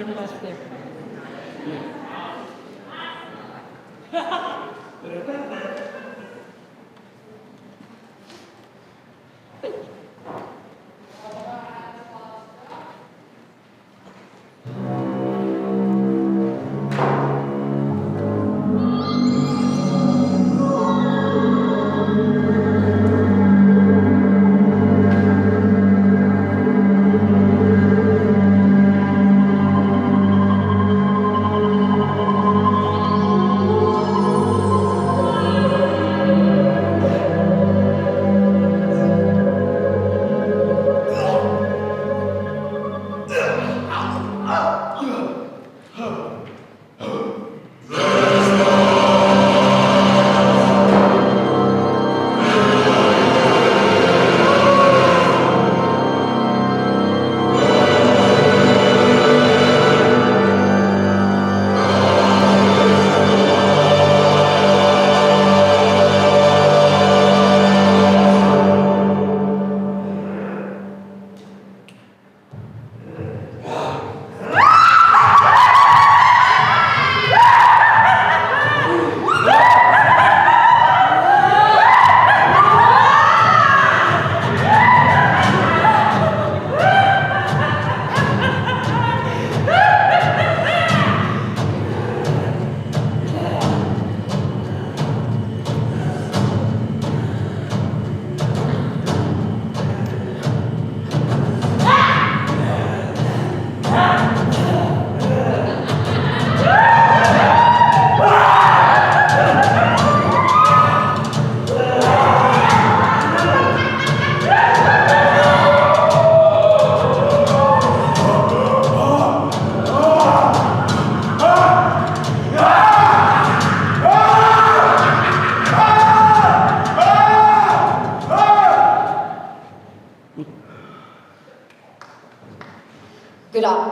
Triple S flip.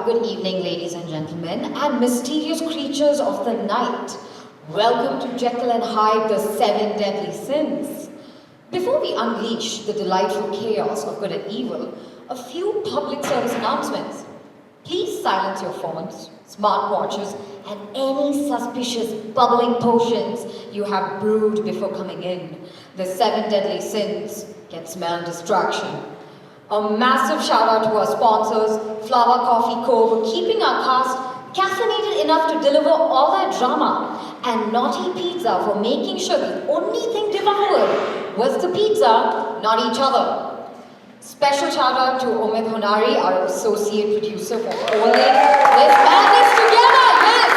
Good evening, ladies and gentlemen, and mysterious creatures of the night. Welcome to Jekyll and Hyde, the Seven Deadly Sins. Before we unleash the delightful chaos of good and evil, a few public service announcements. Please silence your phones, smartwatches, and any suspicious bubbling potions you have brewed before coming in. The Seven Deadly Sins can smell distraction. A massive shout out to our sponsors, Flower Coffee Co. for keeping our cast caffeinated enough to deliver all that drama, and Naughty Pizza for making sure the only thing devoured was the pizza, not each other. Special shout out to Omid Honari, our associate producer, for holding this madness together, yes!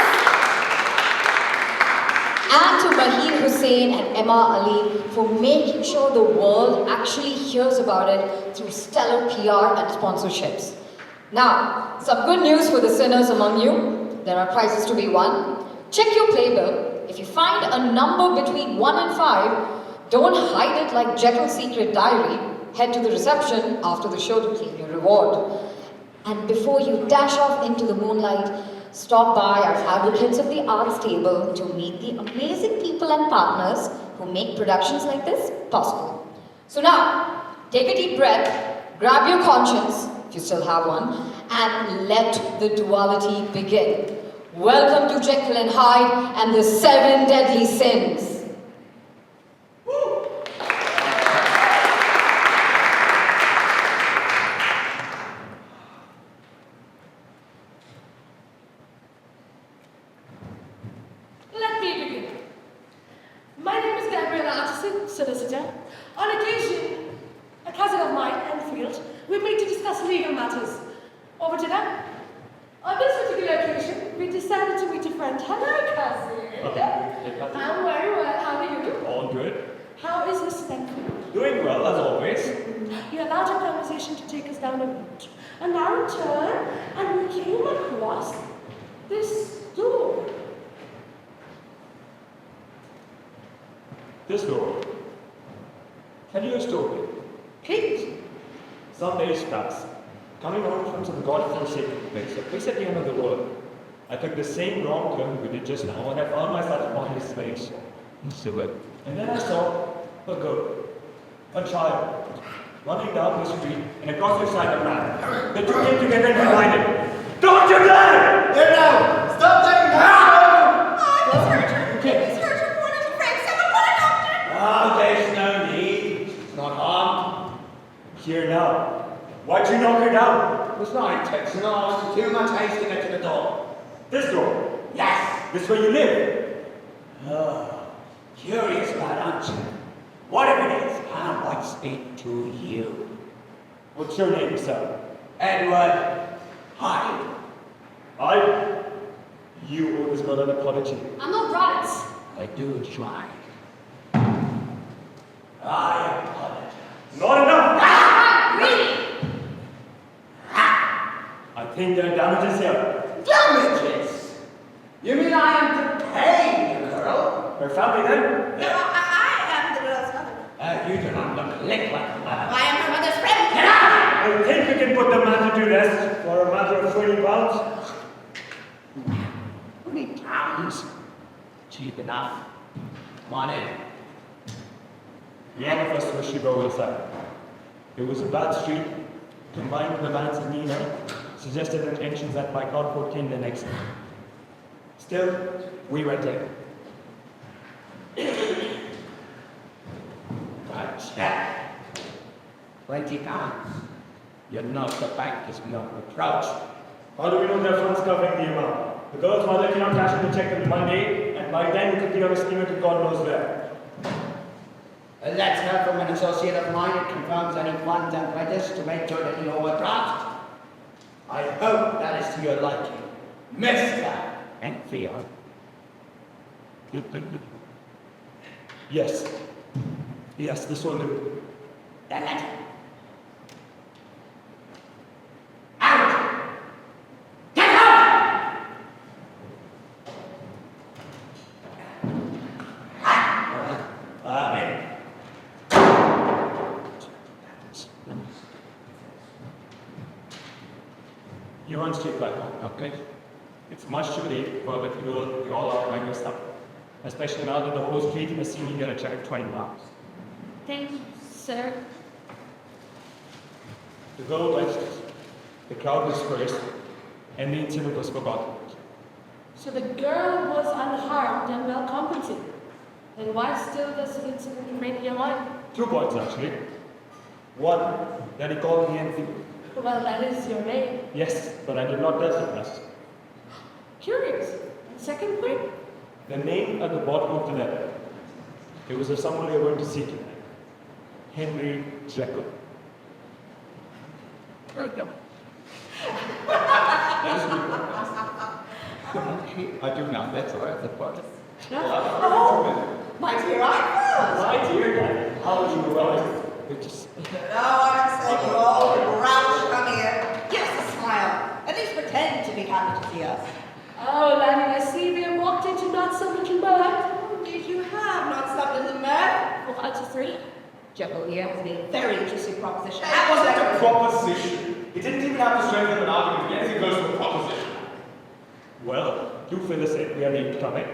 And to Mahir Hussain and Emma Ali for making sure the world actually hears about it through stellar PR and sponsorships. Now, some good news for the sinners among you. There are prizes to be won. Check your playbill. If you find a number between 1 and 5, don't hide it like Jekyll's secret diary. Head to the reception after the show to claim your reward. And before you dash off into the moonlight, stop by our Advocates of the Arts table to meet the amazing people and partners who make productions like this possible. So now, take a deep breath, grab your conscience, if you still have one, and let the duality begin. Welcome to Jekyll and Hyde and the Seven Deadly Sins. Let me begin. My name is Gabriella Artisan, solicitor. On occasion, a cousin of mine, Enfield, we meet to discuss legal matters. Over dinner. On this particular occasion, we decided to meet a friend. Hello, cousin. Hey, cousin. I'm very well. How are you? All good. How is Mr. Enfield? Doing well, as always. He allowed our conversation to take us down a route, a narrow turn, and we came across this door. This door. Tell you a story. Please. Some days pass. Coming home from some god-forsaken place, a place at the end of the world, I took the same wrong turn we did just now, and I found myself on his face. And then I saw a girl, a child, running down the street and across the side of the man. The two came together and collided. Don't you dare! There now! Stop saying that! Oh, Miss Herter. Miss Herter, poor little friend. Someone call a doctor. Oh, there's no need. It's not harmed. Here now. Why'd you knock her down? It was not intentional. I was too much haste to get to the door. This door. Yes! This where you live. Oh, curious lad, aren't you? Whatever it is, I might speak to you. What's your name, sir? Edward Hyde. You always got an apology. I'm not right. I do try. I apologize. Not enough! Really? I think there are damages here. Damages? You mean I am to pay the girl? Her family then? No, I am the girl's mother. You do not look a lick like a mother. I am her mother's friend. Get out! I think we can put the matter to rest for a matter of 20 pounds. 20 pounds? Cheap enough. Come on in. None of us wish to go inside. It was a bad street, combined with the man's demeanor, suggested intentions that might not portend an exit. Still, we went in. Gotcha. 20 pounds. You know the bank is no reproach. How do we know their funds covering the amount? The girl's mother cannot cash in the check on Monday, and by then we could be on a steamer to God knows where. A letter from an associate of mine that confirms any funds and credits to make sure that you overdraft. I hope that is to your liking, Mr. Enfield. Yes. Yes, this will do. The letter. Out! Get out! Amen. You're on street right now, okay? It's much too late for the people you all are trying to stop. Especially now that the whole street has seen you get a check of 20 pounds. Thank you, sir. The girl left, the crowd dispersed, and the incident was forgotten. So the girl was unharmed and well compensated. Then why still does the incident remain in your mind? 2 points actually. One, that he called me Enfield. Well, that is your name. Yes, but I did not test the rest. Curious. And second point? The name at the bottom of the letter. It was of someone we were going to see tonight. Henry Jekyll. I do now, that's all right, the part. Oh, my dear uncle. My dear Daddy, how do you know? It just... No, I said you all grouch come here. Give us a smile. At least pretend to be happy to see us. Oh, Lanny, I see we have walked into not so little mud. Indeed you have, not stopped in the mud. 1 to 3. Jekyll here has made a very interesting proposition. That wasn't a proposition. It didn't even have the strength of an argument to get anything close to a proposition. Well, do for the sake we are named coming.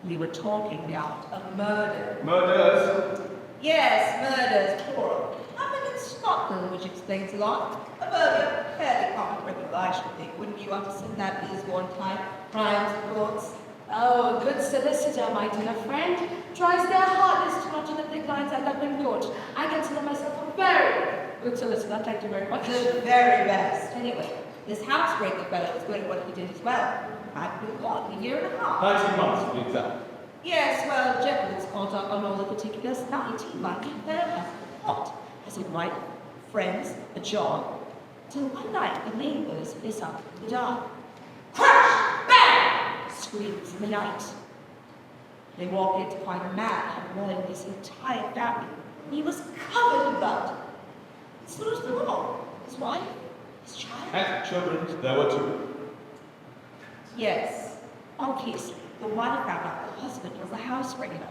We were talking about a murder. Murders. Yes, murders, plural. Happened in Scotland, which explains a lot. A murder, fairly common criminal, I should think. Wouldn't you understand that is one type? Crimes, courts. Oh, a good solicitor, my dear friend, tries their hardest not to let their clients end up in court. I consider myself a very good solicitor, thank you very much. The very best. Anyway, this housebreaker fellow was good at what he did as well. I've been what, a year and a half? 19 months to be exact. Yes, well, Jekyll is caught up on all the particulars. 19 months. What? As in wife, friends, a job. Till one night, the neighbors lit up in the dark. Crash! Bang! Screams in the night. They walk in to find a man had murdered his entire family. He was covered in blood. So was the law. His wife, his child. And children, there were 2. Yes. Obviously, the wife found out the husband was a housebreaker.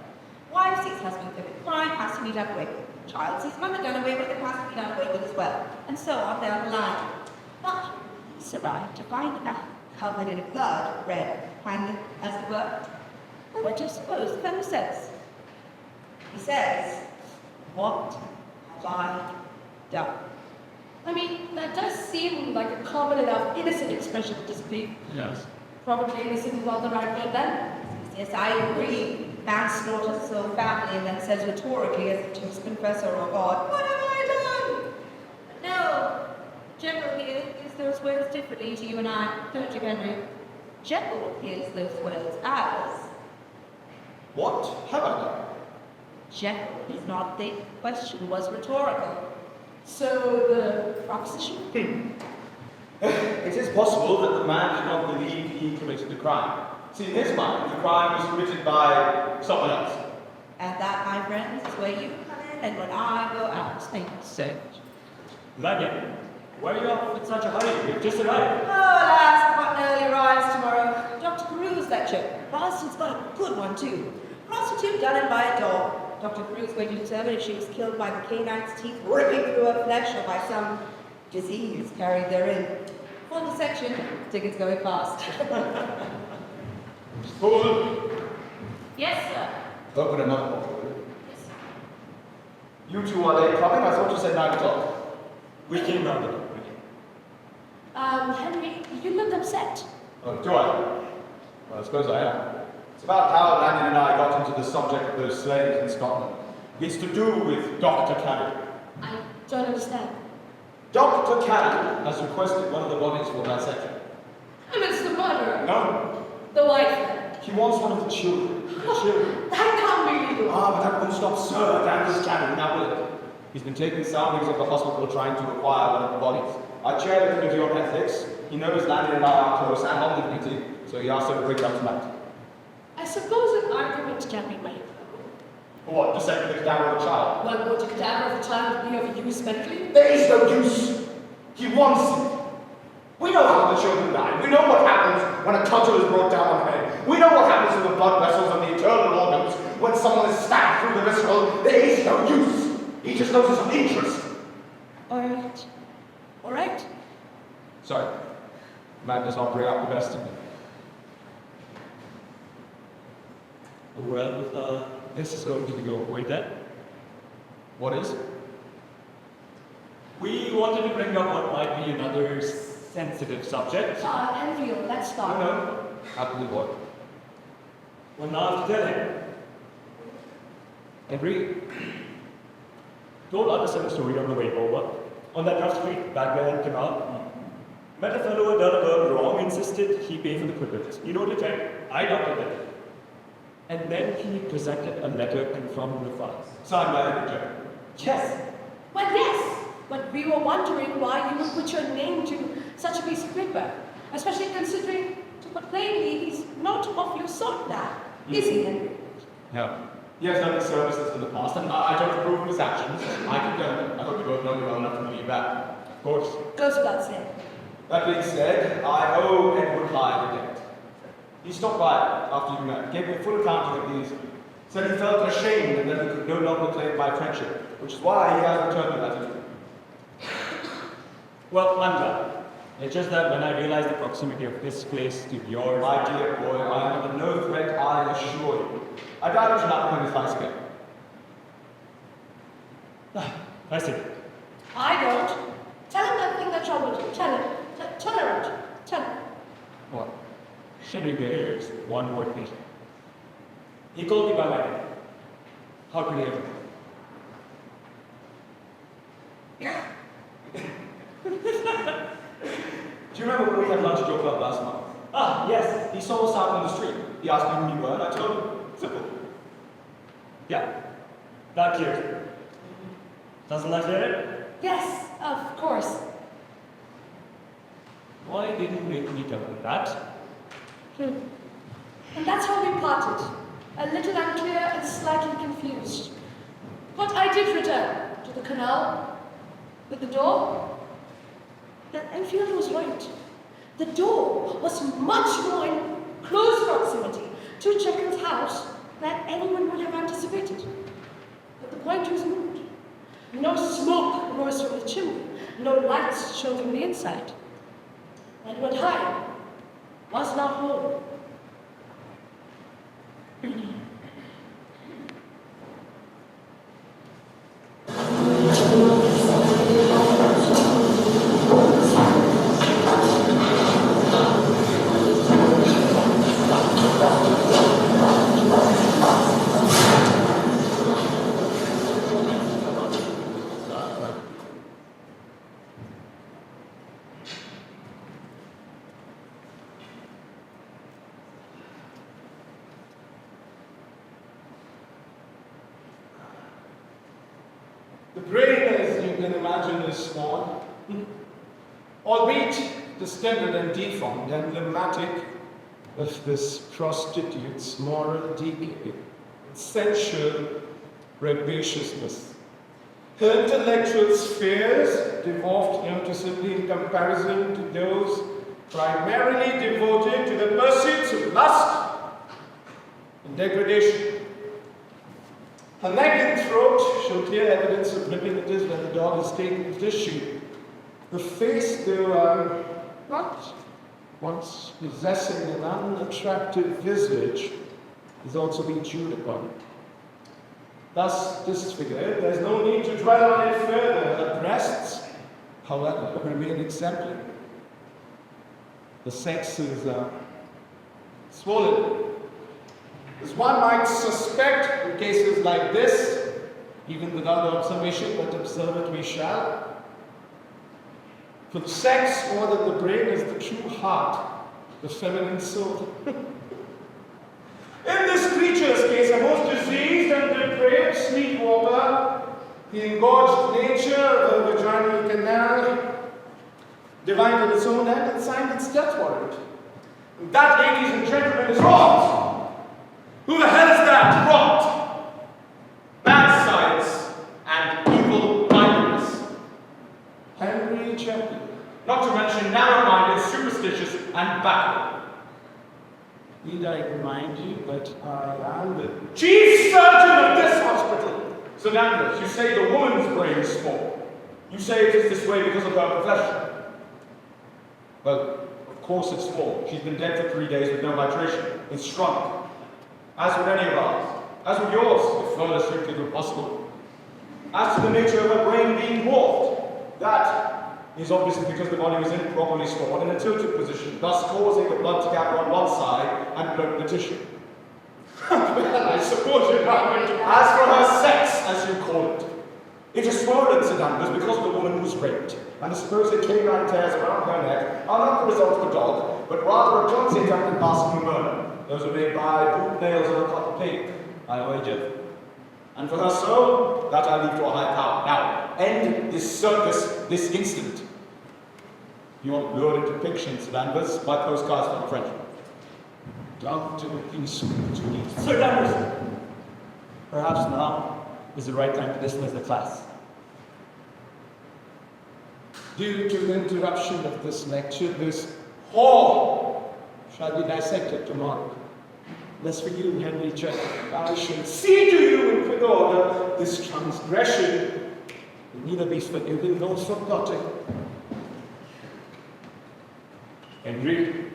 Wife sees husband commit crime, has to be done away with. Child sees mother done away with, it has to be done away with as well. And so on down the line. But he survived to find the man covered in blood, red, hanging, as it were. And what do you suppose the fellow says? He says, "What have I done?" I mean, that does seem like a common enough innocent expression to speak. Yes. Probably innocent is not the right word then. Yes, I agree. Man slaughters his own family and then says rhetorically as if to his confessor or God, what have I done? No, Jekyll here hears those words differently to you and I, don't you, Henry? Jekyll hears those words as What have I done? Jekyll did not think the question was rhetorical. So the proposition? It is possible that the man did not believe he committed the crime. See, in his mind, the crime was committed by someone else. And that, my friends, is where you come in and when I go out. Thank you so much. Lanya, why are you off in such a hurry? We've just arrived. Oh, alas, I've got an early rise tomorrow. Dr. Carew's lecture. Boston's got a good one, too. Prostitute done in by a dog. Dr. Carew's going to determine if she was killed by the canine's teeth ripping through her flesh or by some disease carried therein. For the section, tickets going fast. Full. Yes, sir. Open another bottle. You two are late coming? I thought you said 9 o'clock. We came round it. Henry, you looked upset. Oh, do I? Well, I suppose I am. It's about how Lanyon and I got into the subject of those slaves in Scotland. It's to do with Dr. Canning. I don't understand. Dr. Canning has requested one of the bodies for dissection. I mean, it's the murderer. No, The wife, then. he wants one of the children. The children. That can't be legal. Ah, but that won't stop Sir Danvers Canning, now will it? He's been taking soundings of the hospital trying to acquire one of the bodies. I chair the committee on ethics. He knows Lanyon and I are close and on the committee, so he asked him to bring it up tonight. I suppose an argument can be made. For what? To second the cadaver of a child? Well, would the cadaver of a child be of use medically? There is no use. He wants it. We know how the children die. We know what happens when a cudgel is brought down on the head. We know what happens to the blood vessels and the internal organs when someone is stabbed through the visceral. There is no use. He just knows it's of interest. All right. All right. Sorry. Man does not bring out the best in me. Well, this is going to go away then. What is? We wanted to bring up what might be another sensitive subject. Enfield, let's start. No. Happily what? Well, now I have to tell him. Henry told Anderson a story on the way over. On that rough street back there in Canal. Met a fellow who had done a girl wrong, insisted he pay for the cricket. He wrote a check. I doctored it. And then he presented a letter confirming the funds. Signed by Editor. Yes. Well, yes. But we were wondering why you would put your name to such a piece of paper, especially considering, to put plainly, he's not of your sort now, is he, Henry? No. He has done his services in the past, and I don't approve of his actions. I condemn him. I hope you both know me well enough to believe that. Of course. Goes without saying. That being said, I owe Edward Hyde a debt. He stopped by after you met, gave me a full account of these, said he felt ashamed and that he could no longer claim my friendship, which is why he has returned the letter to me. Well, I'm glad. It's just that when I realized the proximity of this place to yours, My dear boy, I am under no threat, I assure you. I doubt you shall apprehend his vice again. I see. I don't. Tell him that thing that troubled you. Tell him. Tell her. Tell him. What? Henry bears one word me. He called me by my name. How could he ever? Do you remember when we had lunch at your club last month? Ah, yes. He saw us out on the street. He asked me who you were, and I told him. Simple. Yeah. That clears it. Doesn't that clear it? Yes, of course. Why didn't you make me tell him that? And that's how we parted. A little unclear and slightly confused. But I did return to the canal with the door. Then Enfield was right. The door was much more in close proximity to Jekyll's house than anyone would have anticipated. But the point was moot. No smoke rose from the chimney. No lights shone from the inside. Edward Hyde was not home. can imagine is small, albeit distended and deformed, emblematic of this prostitute's moral decay, sensual rapaciousness. Her intellectual spheres devolved noticeably in comparison to those primarily devoted to the pursuits of lust and degradation. Her neck and throat show clear evidence of lipidities when the dog has taken tissue. The face, though not once possessing an unattractive visage, is also being chewed upon. Thus disfigured, there's no need to dwell on it further. Her breasts, however, remain exemplary. The sex is swollen. As one might suspect in cases like this, even without observation, but observe it we shall. For the sex, more than the brain, is the true heart, the feminine soul. In this creature's case, a most diseased and depraved sleepwalker, the engorged nature of the vaginal canal divined in its own end and signed its death warrant. And that, ladies and gentlemen, is rot. Who the hell is that? Rot. Bad science and evil mindedness. Henry Jekyll. Not to mention narrow-minded, superstitious, and backward. Need I remind you that I am the chief surgeon of this hospital? Sir Danvers, you say the woman's brain is small. You say it is this way because of her profession. Well, of course it's small. She's been dead for 3 days with no nitration. It's shrunk. As would any of ours. As would yours, if further strictly were possible. As to the nature of her brain being dwarfed, that is obviously because the body was improperly stored in a tilted position, thus causing the blood to gather on one side and bloat the tissue. Well, I suppose you're not going to... As for her sex, as you call it, it is swollen, Sir Danvers, because the woman was raped, and the supposed canine tears around her neck are not the result of a dog, but rather a clumsy attempt at masking murder. Those are made by boot nails or a copper pig, I wager. And for her soul, that I leave to a high power. Now, end this circus this instant. You want lurid depictions, Sir Danvers, by postcards from French. Down to the peace between us. Sir Danvers, perhaps now is the right time to dismiss the class. Due to the interruption of this lecture, this hall shall be dissected tomorrow. Lest for you, Henry Jekyll, I shall see to you in quick order this transgression will neither be forgiven nor forgotten. Henry,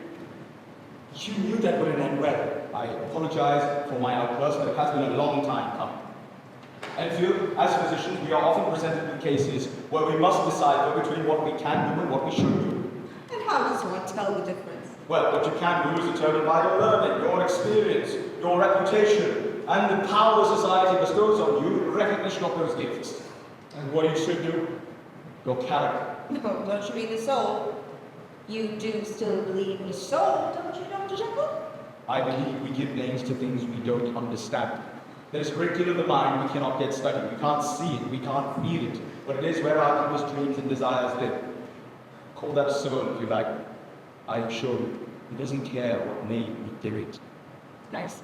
you knew that wouldn't end well. I apologize for my outburst, but it has been a long time coming. Enfield, as physicians, we are often presented with cases where we must decipher between what we can do and what we should do. And how does one tell the difference? Well, what you can do is determined by your learning, your experience, your reputation, and the power society bestows on you in recognition of those gifts. And what you should do? Your character. No, don't you mean the soul? You do still believe in the soul, don't you, Dr. Jekyll? I believe we give names to things we don't understand. There is a great deal of the mind we cannot get studied. We can't see it, we can't feel it, but it is where our deepest dreams and desires live. Call that soul if you like. I assure you, he doesn't care what name we give it. Nice.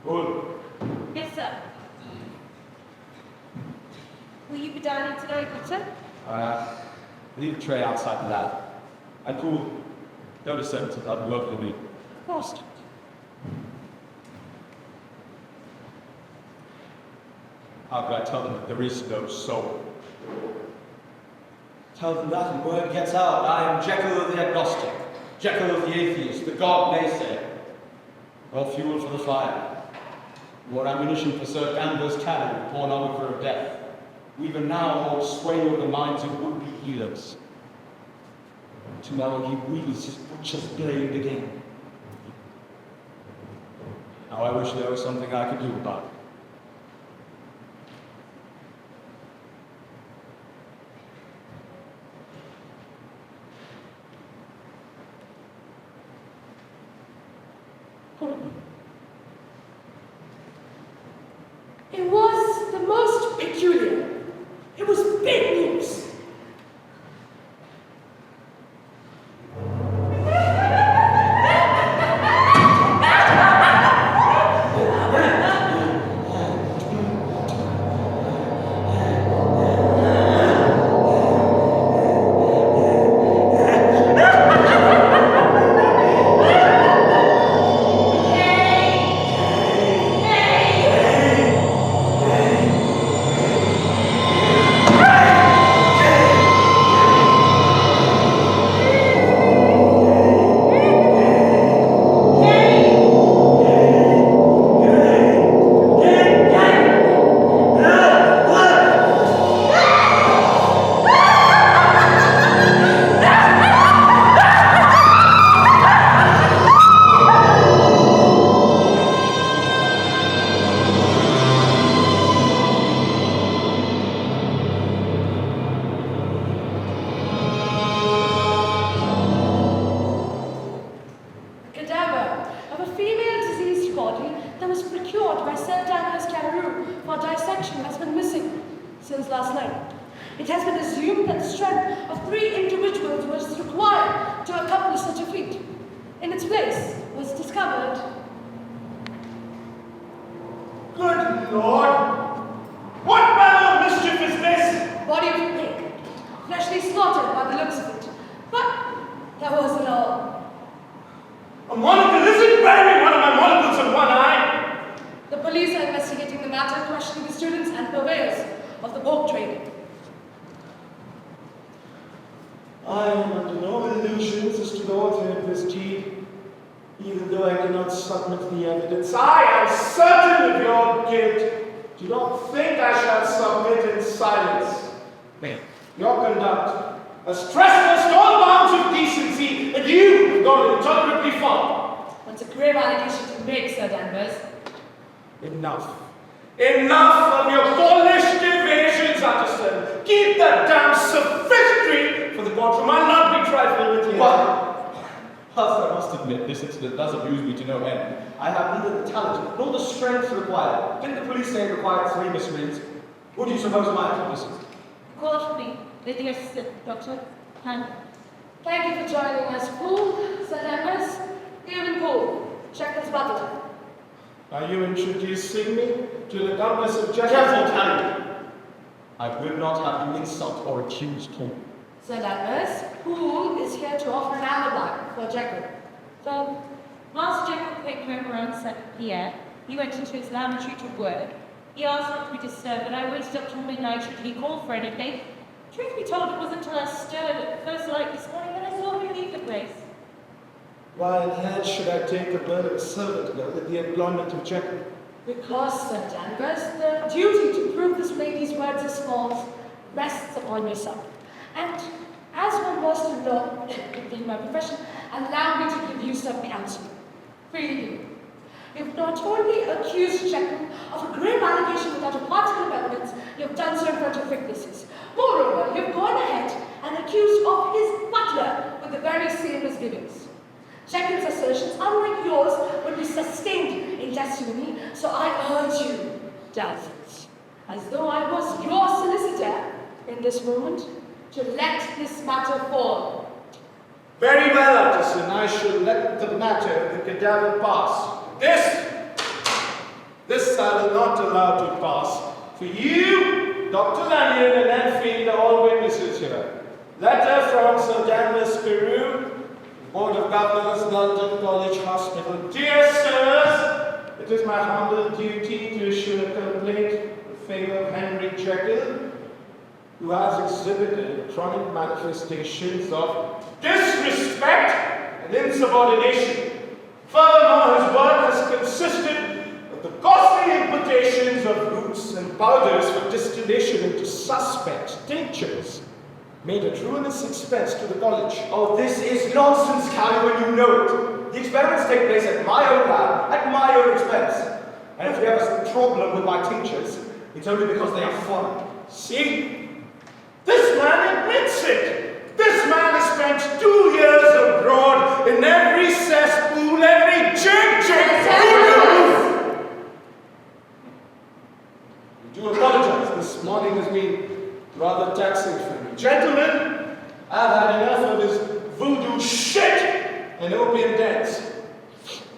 Good. Yes, sir. Will you be dining tonight, Doctor? Leave the tray outside the lab. And Poole, go to services, I'd love to be. Of course. How could I tell them that there is no soul? Tell them that and word gets out. I am Jekyll of the agnostic, Jekyll of the atheist, the god naysayer. Well, fuel for the fire. More ammunition for Sir Danvers' cannon, pornographer of death. We even now hold sway over the minds of would-be healers. Tomorrow he wields his butcher's blade again. Now I wish there was something I could do about it. It was the most peculiar. It was big news. Since last night, it has been assumed that the strength of 3 individuals was required to accomplish such a feat. In its place was discovered. Good Lord! What manner of mischief is this? Body of a pig, fleshly slaughtered by the looks of it. But that wasn't all. A monocle isn't wearing one of my monocles in one eye. The police are investigating the matter, questioning the students and purveyors of the pork trade. I am under no illusions as to the author of this deed, even though I cannot submit the evidence. I am certain of your guilt. Do not think I shall submit in silence. Your conduct has trespassed all bounds of decency, and you have gone intolerably far. That's a grave allegation to make, Sir Danvers. Enough. Enough of your polished evasions, Utterson. Keep that damn sophistry for the courtroom. I'll not be trifling with you. But, whilst I must admit this incident does amuse me to no end, I have neither the talent nor the strength required. Didn't the police say it required 3 miscreants? Who do you suppose are my accomplices? Call me, Lydia, Doctor. And Thank you for joining us, Poole, Sir Danvers, Ewan Poole, Shackle's butler. Are you introducing me to the Duchess of Careful, Jekyll? Tanny! I will not have you insult or accuse Tom. Sir Danvers, Poole is here to offer an alibi for Jekyll. so, whilst Jekyll came home around 7 p.m., he went into his laboratory to work. He asked not to be disturbed, and I waited up till midnight should he call for anything. Truth be told, it wasn't until I stirred at first light this morning that I saw him leave the place. Why in hell should I take a burdened servant girl with the employment of Jekyll? Because, Sir Danvers, the duty to prove this lady's words as false rests upon yourself. And as one versed in law, in my profession, allow me to give you some counsel. Freely. You've not only accused Jekyll of a grave allegation without a particle of evidence, you've done so in front of witnesses. Moreover, you've gone ahead and accused of his butler with the very same misgivings. Jekyll's assertions, unlike yours, would be sustained in testimony, so I urge you, Danvers, as though I was your solicitor in this moment, to let this matter fall. Very well, Utterson. I shall let the matter of the cadaver pass. This I will not allow to pass. For you, Dr. Lanyon and Enfield are all witnesses here. Letter from Sir Danvers Carew, Board of Governors, London College Hospital. Dear sirs, it is my humble duty to issue a complaint in favor of Henry Jekyll, who has exhibited chronic manifestations of disrespect and insubordination. Furthermore, his work has consisted of the costly importations of roots and powders for distillation into suspect tinctures, made at ruinous expense to the college. Oh, this is nonsense, Callie, when you know it. The experiments take place at my own lab, at my own expense. And if you have a problem with my tinctures, it's only because they are foreign. See, this man admits it. This man has spent 2 years abroad in every cesspool, every This morning has been rather taxing for me. Gentlemen, I've had enough of this voodoo shit and opium dance.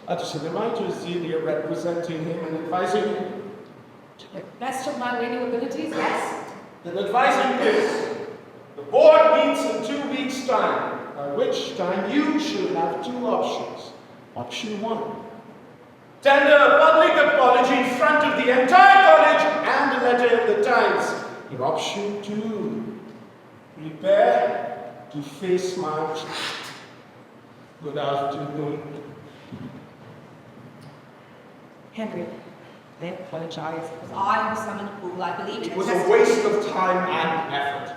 Utterson, am I to assume you're representing him and advising him? To the best of my radio abilities, yes. Then advising this. The board meets in 2 weeks' time, by which time you should have 2 options. Option 1. Tender a public apology in front of the entire college and a letter in the Times. Or option 2. Prepare to face my... Good afternoon. Henry, they apologize because I was summoned to Poole, I believe. It was a waste of time and effort.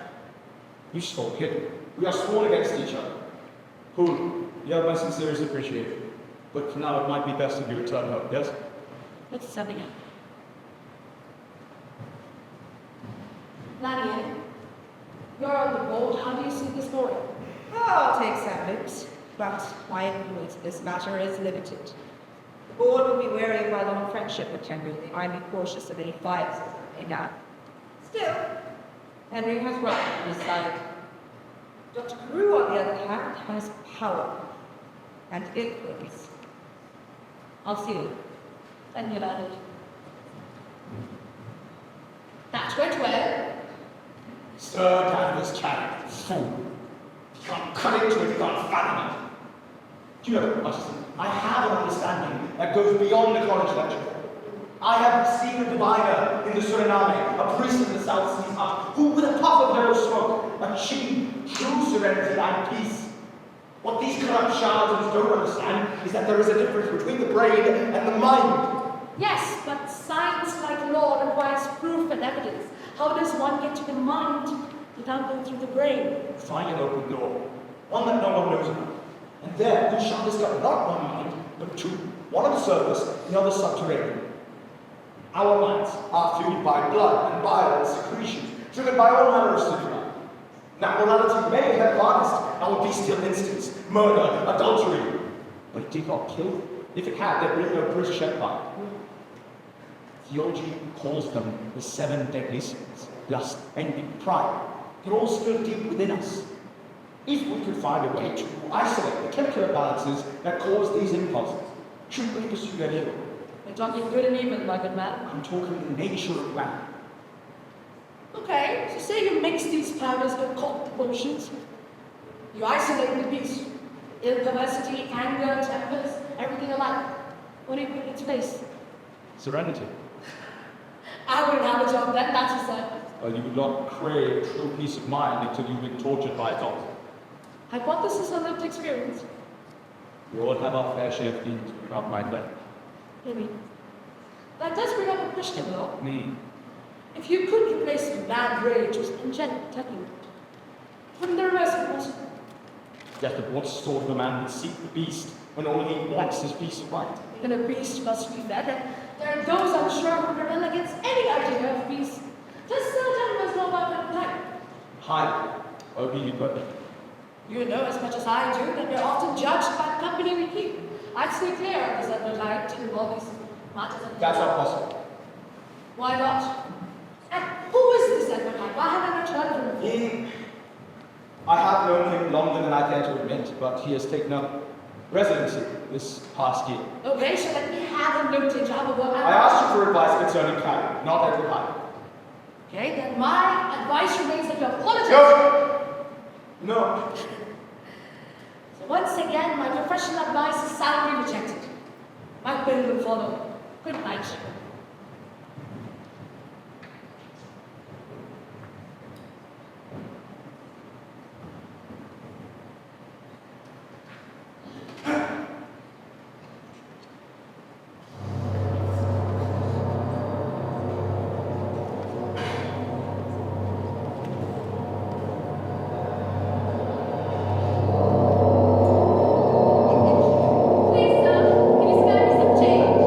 You spoke it. We are sworn against each other. Poole, you have my sincerest appreciation. But for now, it might be best if you return home, yes? Let's start again. Lanny, you're on the board. How do you see this going? I'll take some notes, but my influence in this matter is limited. The board will be wary of my long friendship with Henry. I may be cautious of any biases that may have. Still, Henry has right on his side. Dr. Carew, on the other hand, has power and influence. I'll see you. Then you'll add it. That went well. Sir Danvers carried, fool. You can't cut into it, you can't fathom it. Do you know, Utterson, I have an understanding that goes beyond the college lecture. I have seen a diviner in the Suriname, a priest in the South Seas, who, with a puff of yellow smoke, achieved true serenity and peace. What these corrupt charlatans don't understand is that there is a difference between the brain and the mind. Yes, but science, like law, requires proof and evidence. How does one get to the mind without going through the brain? Find an open door, one that no one knows about. And there we shall discover not one mind, but 2. One on the surface, the other subterranean. Our minds are fueled by blood and bile and secretions, driven by all manner of stimuli. Naturality may have harnessed our bestial instincts, murder, adultery, but it did not kill them. If it had, there'd be no British Empire. Theology calls them the 7 deadly sins: lust, envy, pride. They're all still deep within us. If we could find a way to isolate the chemical imbalances that cause these impulses, shouldn't we pursue that evil? You're talking good and evil, my good man. I'm talking the nature of man. Okay, so say you mix these powders with cocked potions. You isolate the beast. Ill perversity, anger, tempers, everything alike. What do you put in its place? Serenity. I wouldn't have a job then, that's a said. You would not crave true peace of mind until you've been tortured by its author. Hypothesis and lived experience. We all have our fair share of demons we can't mind when. Maybe. That does bring up a question, though. Me. If you could replace mad rage with angelic temperament, wouldn't the reverse be possible? Death of what sort of a man would seek the beast when all he wants is peace of mind? Then a beast must be fed, and there are those, I'm sure, who rebel against any idea of peace. Does Sir Danvers know about that type? Highly. Only you got it. You know as much as I do that we're often judged by the company we keep. I'd stay clear of this advertised to all these matters. That's not possible. Why not? And who is this advertised? Why have I not heard of him? I have known him longer than I care to admit, but he has taken up residency this past year. Okay, so let me have a note in job of what I asked you for advice concerning Carrie, not Edward Hyde. Okay, then my advice remains that you apologize. No. So once again, my professional advice is soundly rejected. My bill will follow. Good night. Please, sir, can you spare me some change?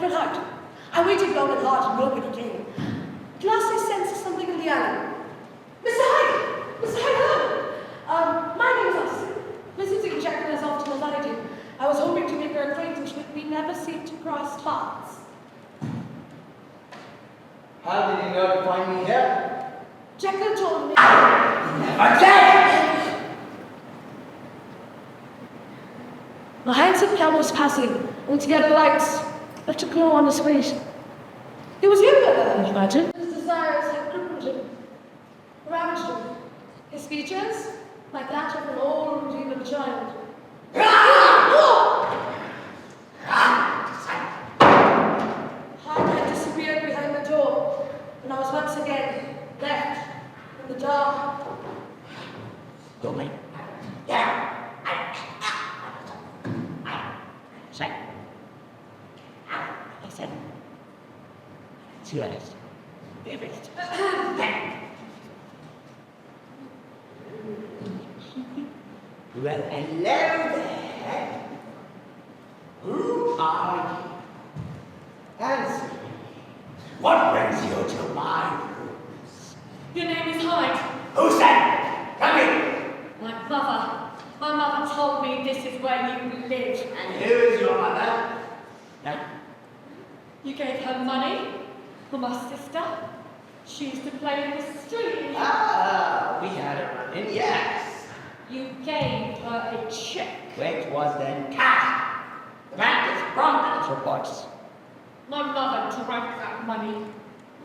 went out. I waited long and hard, and nobody came. At last I sensed something in the alley. Mr. Hyde! Mr. Hyde, hello! My name is Alison. Visiting Jekyll as often as I do. I was hoping to make her acquaintance, but we never seem to cross paths. How did you know to find me here? Jekyll told me. Never did! The handsome count was passing, and together lights left a glow on his face. He was younger than I imagined. His desires had crippled him, ravaged him. His features, like that of an old demon child. Hyde had disappeared behind the door, and I was once again left in the dark. Don't mind. Yeah. Listen. Serious. Vivid. Well, hello there. Who are you? Answer. What brings you to my rooms? Your name is Hyde. Who said? Come in. My mother. My mother told me this is where you live. And who is your mother? No. You gave her money for my sister. She used to play in the street. Ah, we had a run-in, yes. You gave her a check. Which was then cash. The bank is prominent reports. My mother drank that money.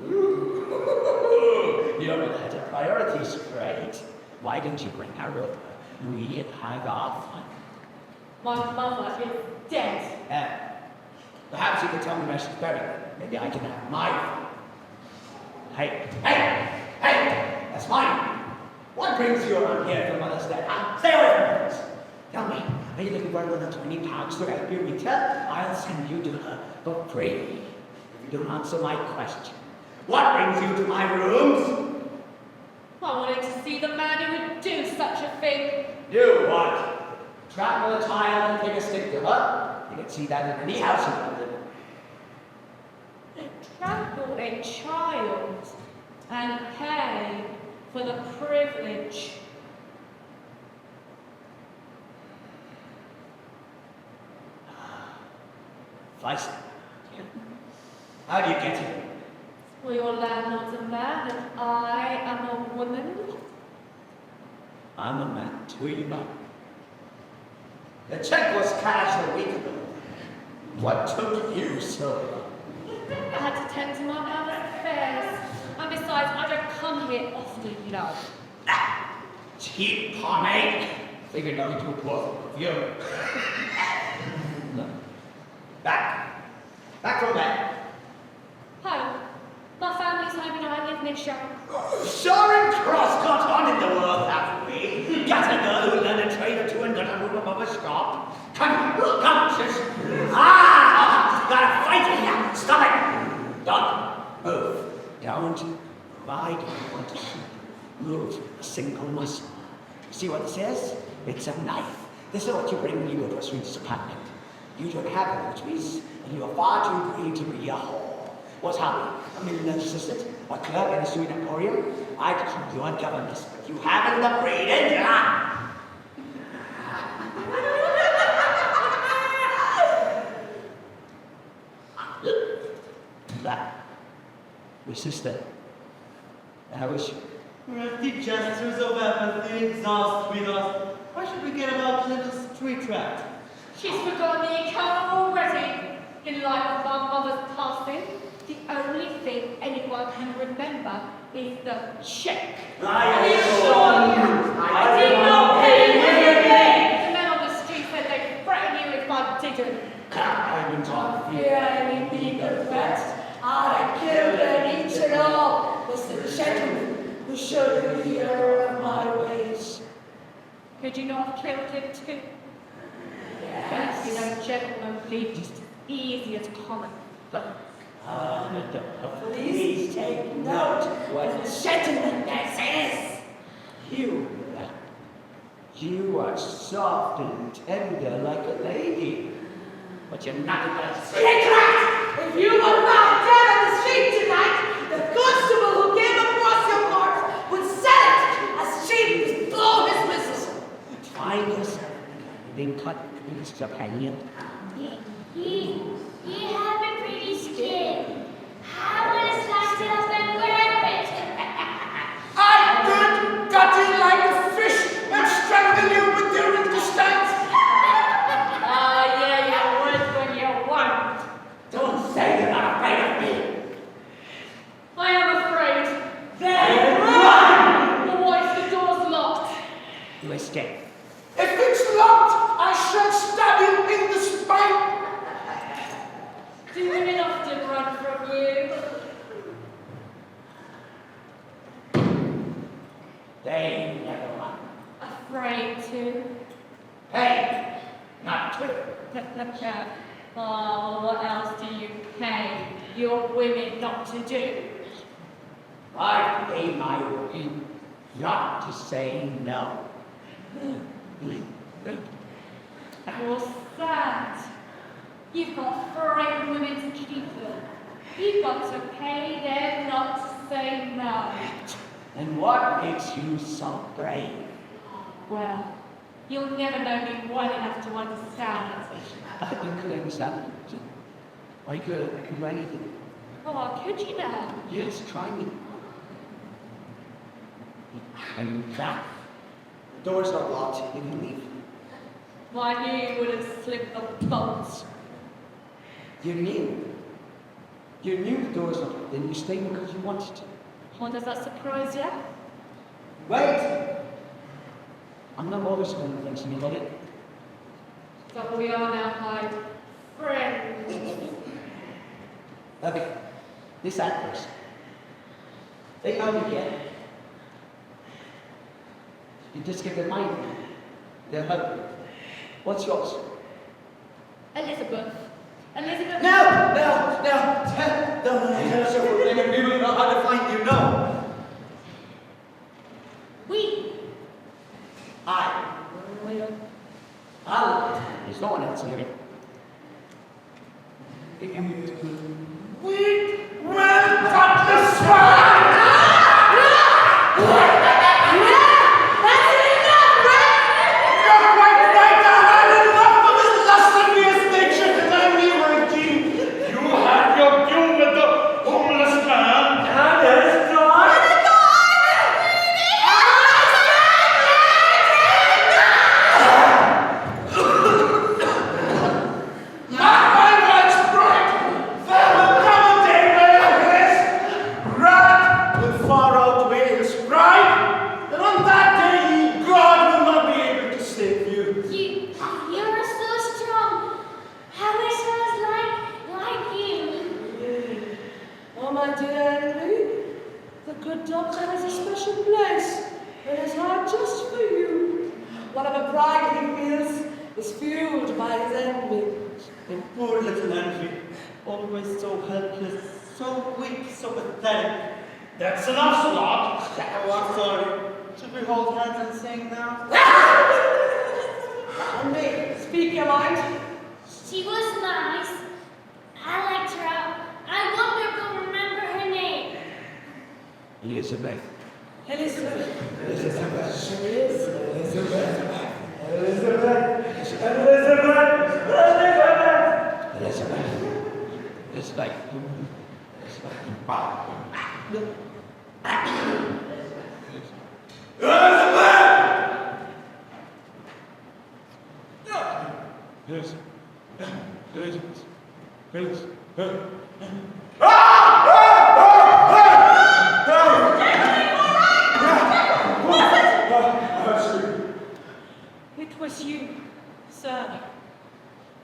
Ooh, your letter priorities, great. Why don't you bring her over? We'd have our fun. My mother is dead. Perhaps you could tell me where she's buried. Maybe I can have my fun. Hey, that's mine. What brings you around here for Mother's Day? Huh? Stay away from this. Tell me, are you looking for another £20 to help you meet her? I'll send you to her for free. If you don't answer my question, what brings you to my rooms? I wanted to see the man who would do such a thing. Do what? Trample a child and take a stick to her? You can see that in any house in London. Trample a child and pay for the privilege. Feisty. How do you get here? Well, your landlord's a man and I am a woman. I'm a man too, you know. The check was cashed a week ago. What took you so long? I had to tend to my mother's affairs. And besides, I don't come here often, you know. Ah, cheap pomade. Figured no too poor for you. No. Back from there. Home. My family's home and I live near Sharon. Sharon Cross got on in the world, have we? Got a girl who learned a trade or two and got a room above a shop. Come, sis. Gotta fight here. Stop it. Don't move. Don't. Why do you want to move a single muscle? See what this is? It's a knife. This is what you bring when you go to a sweet's apartment. You don't have groceries, and you are far too green to be a whore. What's happening? A millionaire's assistant? A clerk in a sweet emporium? I'd call you a governess, but you haven't the breeding, yeah? That. Your sister. How is she? The gestures of empathy exhaust with us. Why should we get about little street rat? She's forgotten the account already. In light of my mother's passing, the only thing anyone can remember is the check. I assure you, I did not pay anything. The men on the street said they'd threaten you if I didn't. I've been talking. Fear any legal threats. I'd have killed them each and all. Was the gentleman who showed me the error of my ways. Could you not have killed him too? Yes. You know, gentlemen bleed just as easy as common blood. Please take note what the gentleman this is. You are soft and tender like a lady, but you're not a secret. If Mr. Penny. You have a pretty skin. How will I slice it up and wear it? I could cut you like a fish and strangle you with your intestines. Yeah, you would when you want. Don't say you're not afraid of me. I am afraid. Then run! But what if the door's locked? You escape. If it's locked, I shall stab you in the spine. Do women often run from you? They never run. Afraid to? Hey, not true. Oh, what else do you pay your women not to do? I pay my way not to say no. What's that? You've got foreign women to keep them. You've got to pay them not to say no. And what makes you so brave? Well, you'll never know me well enough to understand. I could understand. I could do anything. Oh, could you now? Yes, try me. And that. The door's not locked. You can leave. Well, I knew you would have slipped the bolts. You knew. You knew the door's locked. Then you stayed because you wanted to. Oh, does that surprise you? Wait! I'm not always going to think something about it. So we are now, Hyde. Friends. Okay. This actress. They know me yet. You just give them mine. They'll help you. What's yours? Elizabeth. Elizabeth. No! Tell us your name and we will know how to find you. No! We. There's no one else here. We will cut the swine! You're quite right. I had enough of his lascivious nature that I knew were king. You had your due with the homeless man and his dog. Mark my words, Bright. There will come a day when his wrath will far outweigh his pride, and on that day, God will not be able to save you. You're so strong. How is ours like you? Oh, my dear Henry, the good doctor has a special place in his heart just for you. Whatever pride he feels is fueled by his envy. And poor little Henry, always so helpless, so weak, so pathetic. That's enough, Slot. Oh, I'm sorry. Should we hold hands and sing now? Henry, speak your mind. She was nice. I liked her out. I wonder if you'll remember her name. Elizabeth. Elizabeth. It's like. It was you, sir.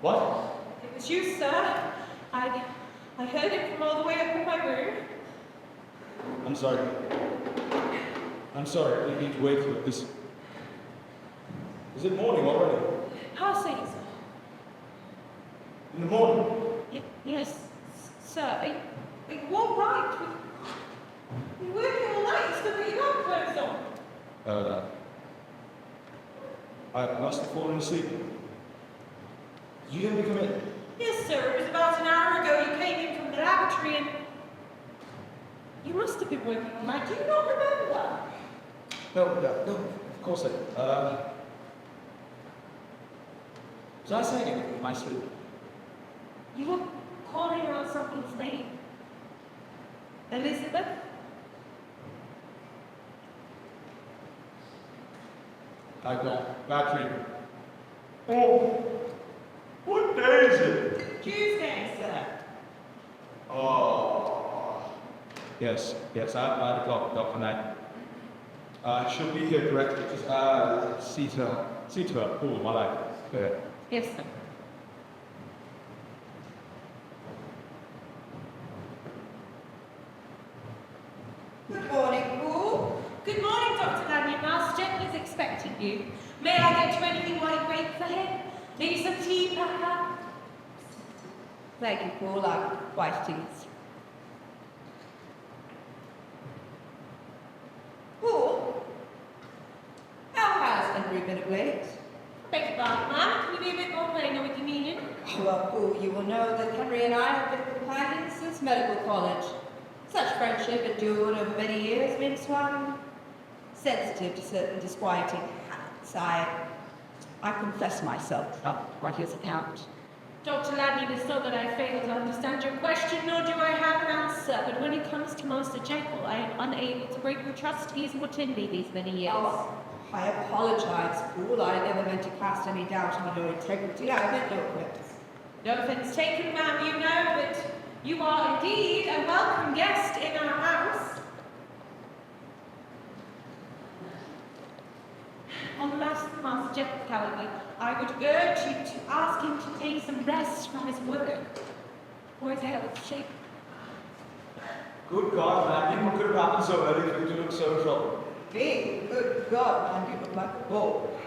What? It was you, sir. I heard it from all the way up in my room. I'm sorry. I'm sorry. I need to wait for this. Is it morning already? How say you, sir? In the morning? Yes, sir. You all right? You're working all night, still got your dark clothes on. I must have fallen asleep. You didn't come in? Yes, sir. It was about an hour ago you came in from the laboratory and... You must have been working all night. Do you not remember? No, of course I. Was I saying anything in my sleep? You were calling out something's name. Elizabeth? I got battery. Oh, what day is it? Tuesday, sir. Oh. Yes, I had a clock for night. She'll be here directly. Just, See to her, cool, while I, Yes, sir. Good morning, Paul. Good morning, Dr. Daniel. Master Jekyll is expecting you. May I get you anything while you wait for him? Maybe some tea, perhaps? Thank you, Paul. I'm quite pleased. Paul? How has Henry been of late? Beg your pardon, ma'am. Can you be a bit more plain or convenient? Well, Paul, you will know that Henry and I have been companions since medical college. Such friendship endured over many years makes one sensitive to certain disquieting habits. I confess myself troubled by his account. Dr. Ladney is so that I fail to understand your question, nor do I have an answer. But when it comes to Master Jekyll, I am unable to break the trust he's put me these many years. Oh, I apologize, Paul. I never meant to cast any doubt on your integrity. I meant no offense. No offense taken, ma'am. You know that you are indeed a welcome guest in our house. On the last of Master Jekyll, however, I would urge you to ask him to take some rest from his work, or his health shape. Good God, man, what could have happened so early for you to look so troubled? Me? Good God, man, you look like a bull.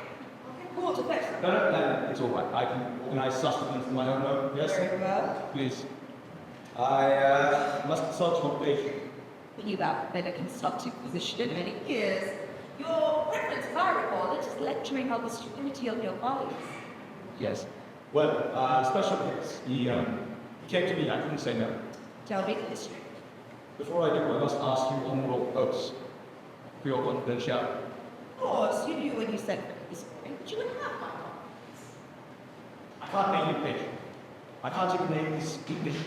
Paul, to fetch them. No, it's all right. I can organize sustenance in my own home, yes? Very well. Please. I must consult your patient. You have been a consulting physician in many years. Your preference, as I recall, is lecturing on the stupidity of your bodies. Yes. Well, special case. He came to me, I couldn't say no. Tell me the history. Before I do, I must ask you on your oaths for your confidentiality. Of course, you knew when you said this morning, but you wouldn't have my confidence. I can't name you patient. I can't even name his condition.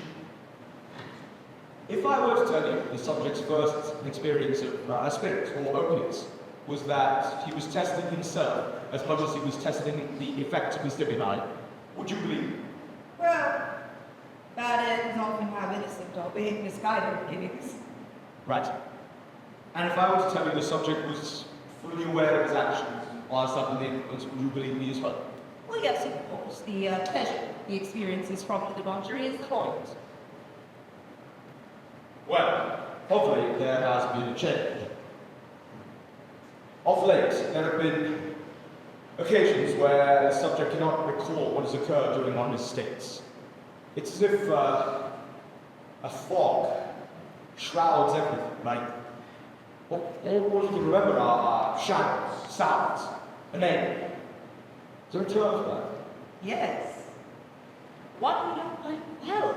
If I were to tell you the subject's first experience of spirits or opiates was that he was testing himself as much as he was testing the effects of his stimuli, would you believe me? Well, bad ends often have innocent or being misguided beginnings. Right. And if I were to tell you the subject was fully aware of his actions whilst under the influence, would you believe me as well? Well, yes, of course. The pleasure he experiences from the debauchery is point. Well, hopefully there has been a change. Of late, there have been occasions where the subject cannot recall what has occurred during one of his states. It's as if a fog shrouds everything, like all we can remember are shadows, sounds, a name. Is there a term for that? Yes. One we know quite well.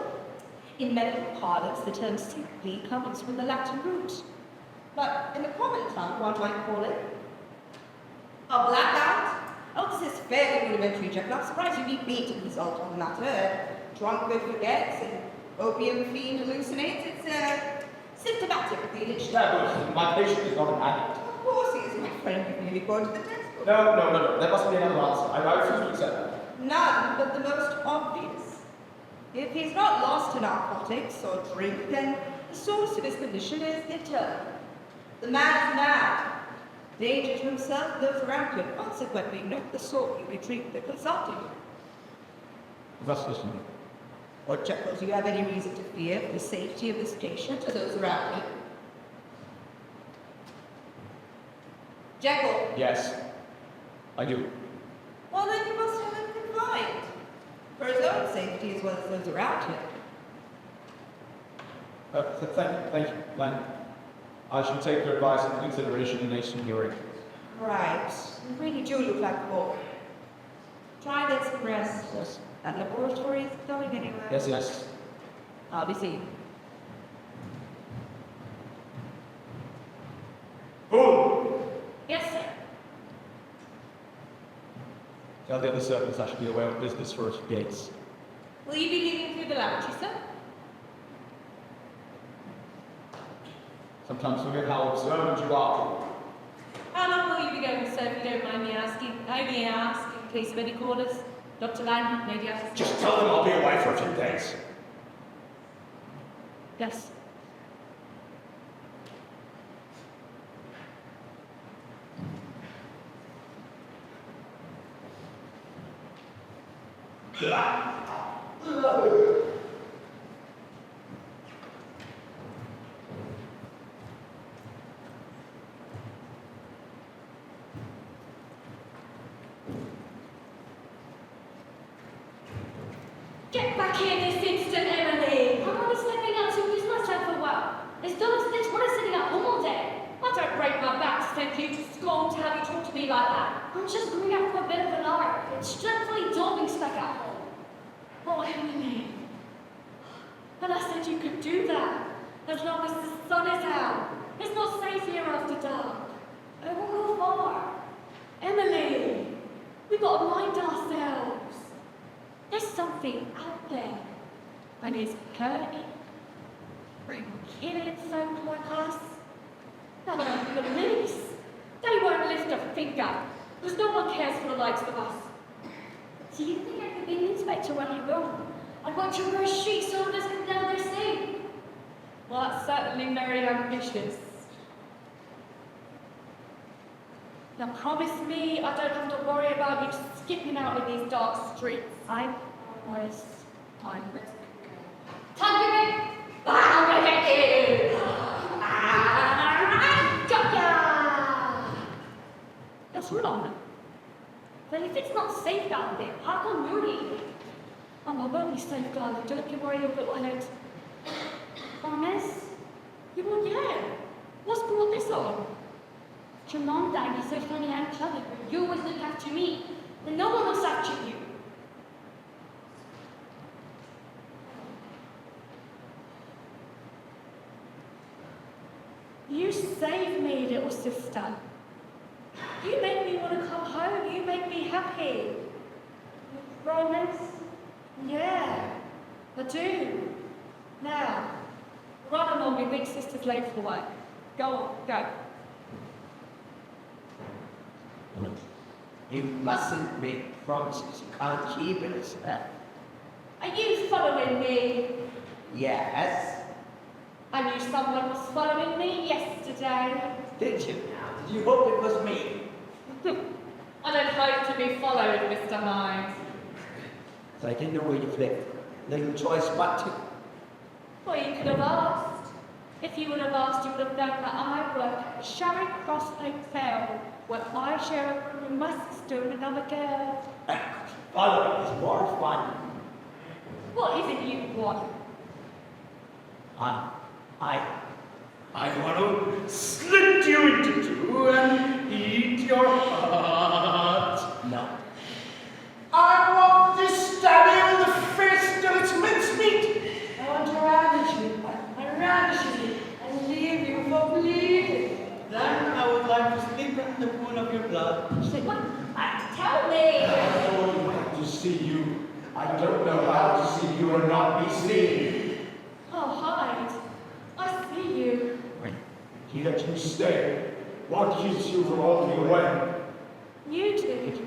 In medical parlance, the term sickly comes from the Latin root. But in the common tongue, one might call it a blackout. Oh, this is fairly rudimentary, Jekyll. I'm surprised you need me to consult on the matter. Drunkard forgets and opium fiend hallucinates. It's symptomatic of the addiction. Yeah, but my patient is not an addict. Of course he is, my friend. You may be going to the textbook. No. There must be another answer. I refuse to accept that. None but the most obvious. If he's not lost to narcotics or drink, then the source of his condition is internal. The man is mad. Danger to himself and those around him. Consequently, not the sort you retreat that consulted you. Thus listening. Or Jekyll, do you have any reason to fear for the safety of this patient or those around him? Jekyll. Yes, I do. Well, then you must have him confined. For his own safety as well as those around him. Thank you, Lan. I shall take your advice into consideration in next hearing. Right. You really do look like a bull. Try and get some rest. Yes. That laboratory isn't going anywhere. Yes. I'll be seeing you. Who? Yes, sir. Tell the other servants I should be aware of business for a few days. Will you be leaving through the lavatory, sir? Sometimes forget how observant you are. How long will you be going, sir, if you don't mind me asking? I may ask, in case of any quarters. Dr. Lang, maybe I can... Just tell them I'll be away for a few days. Yes. Get back here this instant, Emily! I'm only stepping out to amuse myself a while. As dull as this, what is sitting at home all day? I don't break my back to send you to school to have you talk to me like that. I'm just going out for a bit of an hour. It's dreadfully dull being stuck at home. Oh, Emily. But I said you could do that. As long as the sun is out. It's not safe here after dark. I won't go far. Emily, we gotta mind ourselves. There's something out there. And it's hurting. Bring killing folk like us. Now the police, they won't lift a finger. Because no one cares for the likes of us. Do you think I could be an inspector when I grow up? I'd want to wear a sheet so others can down their sea. Well, that's certainly very ambitious. Now promise me I don't have to worry about you skipping out in these dark streets. I promise. I'm Time to I'm gonna get you! Got ya! That's wrong. But if it's not safe down there, how come you're leaving? I'm only safeguarded. Don't you worry about what I don't. Promise? You want yeah? What's brought this on? Your mom died, you so funny I'm clever, but you always look after me. Then no one looks after you. You saved me, little sister. You make me want to come home. You make me happy. You promise? Yeah, I do. Now, run along, your big sister's late for work. Go on, go. You mustn't make promises you can't keep in us. Are you following me? Yes. I knew someone was following me yesterday. Did you now? Did you hope it was me? I don't hope to be followed, Mr. Hyde. So I didn't know where you lived. No choice but to. Well, you could have asked. If you would have asked, you would have known that I work at Charing Cross Hotel, where I share a room with my sister and another girl. Following is more fun. What is it you want? I want to slit you into two and eat your heart. No. I want to stab you in the face till it's mincemeat. I want to ravish you, and leave you for bleeding. Then I would like to slip in the pool of your blood. Say, what? Tell me! I don't like to see you. I don't know how to see you and not be seen. Oh, Hyde. I see you. Yet you stay. What keeps you from walking away? You do.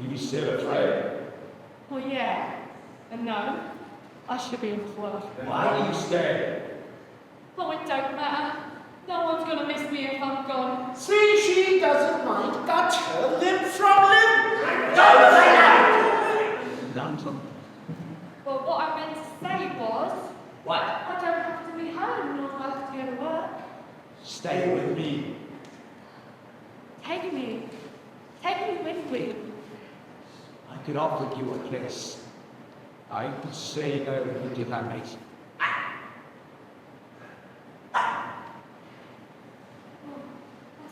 You still afraid? Well, yeah. And no, I should be in love. Why do you stay? Oh, it don't matter. No one's gonna miss me if I'm gone. See, she doesn't mind. Got her limb from limb. London. Well, what I meant to say was, What? I don't have to be home nor have to go to work. Stay with me. Take me. Take me with you. I could offer you a place. I could say no to that makes you.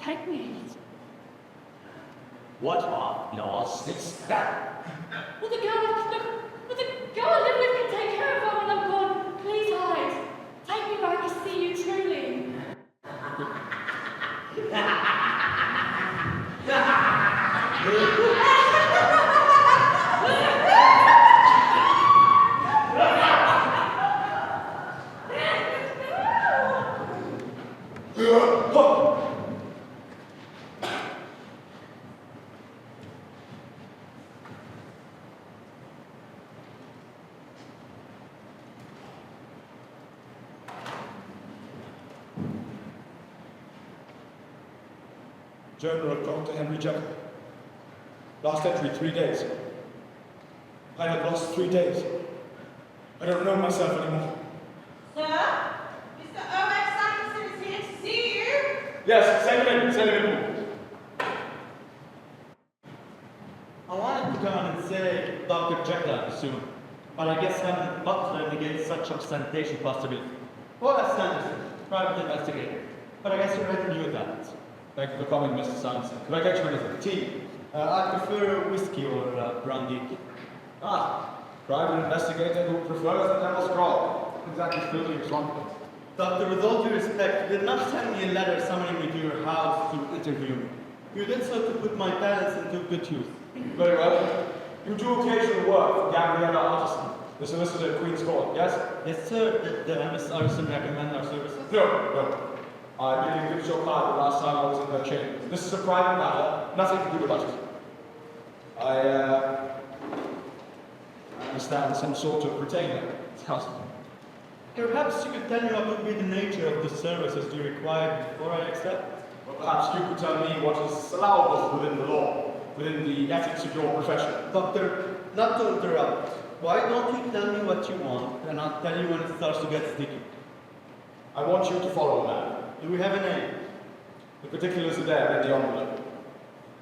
Take me. What of your sister? Well, the girl I live with can take care of her when I'm gone. Please hide. Take me where I can see you truly. Journal of Dr. Henry Jekyll. Last entry, 3 days. I have lost 3 days. I don't know myself anymore. Sir? Mr. Owen Sanderson is here to see you. Yes, send him in. I wanted to come and say Dr. Jekyll soon, but I guess having Butler negates such ostentation possibility. Well, that's Sanderson, private investigator. But I guess you already knew that. Thank you for coming, Mr. Sanderson. Could I get you anything? Tea. I prefer whiskey or brandy. Private investigator who prefers the devil's straw. Exactly filthy responsible. Doctor, with all due respect, you did not send me a letter summoning me to your house to interview me. You did so to put my talents into good use. Very well. You do occasional work for Gabriella Artisan, the solicitor at Queen's Court, yes? Yes, sir. Did Miss Arson recommend our services? No. I merely gives your card the last time I was in her chamber. This is a private matter, nothing to do about it. I understand some sort of retainer. Perhaps you could tell me what would be the nature of the services you require before I accept? Well, perhaps you could tell me what is allowable within the law, within the ethics of your profession. Doctor, not to interrupt, why don't you tell me what you want, and I'll tell you when it starts to get sticky. I want you to follow a man. Do we have a name? The particulars are there in the envelope.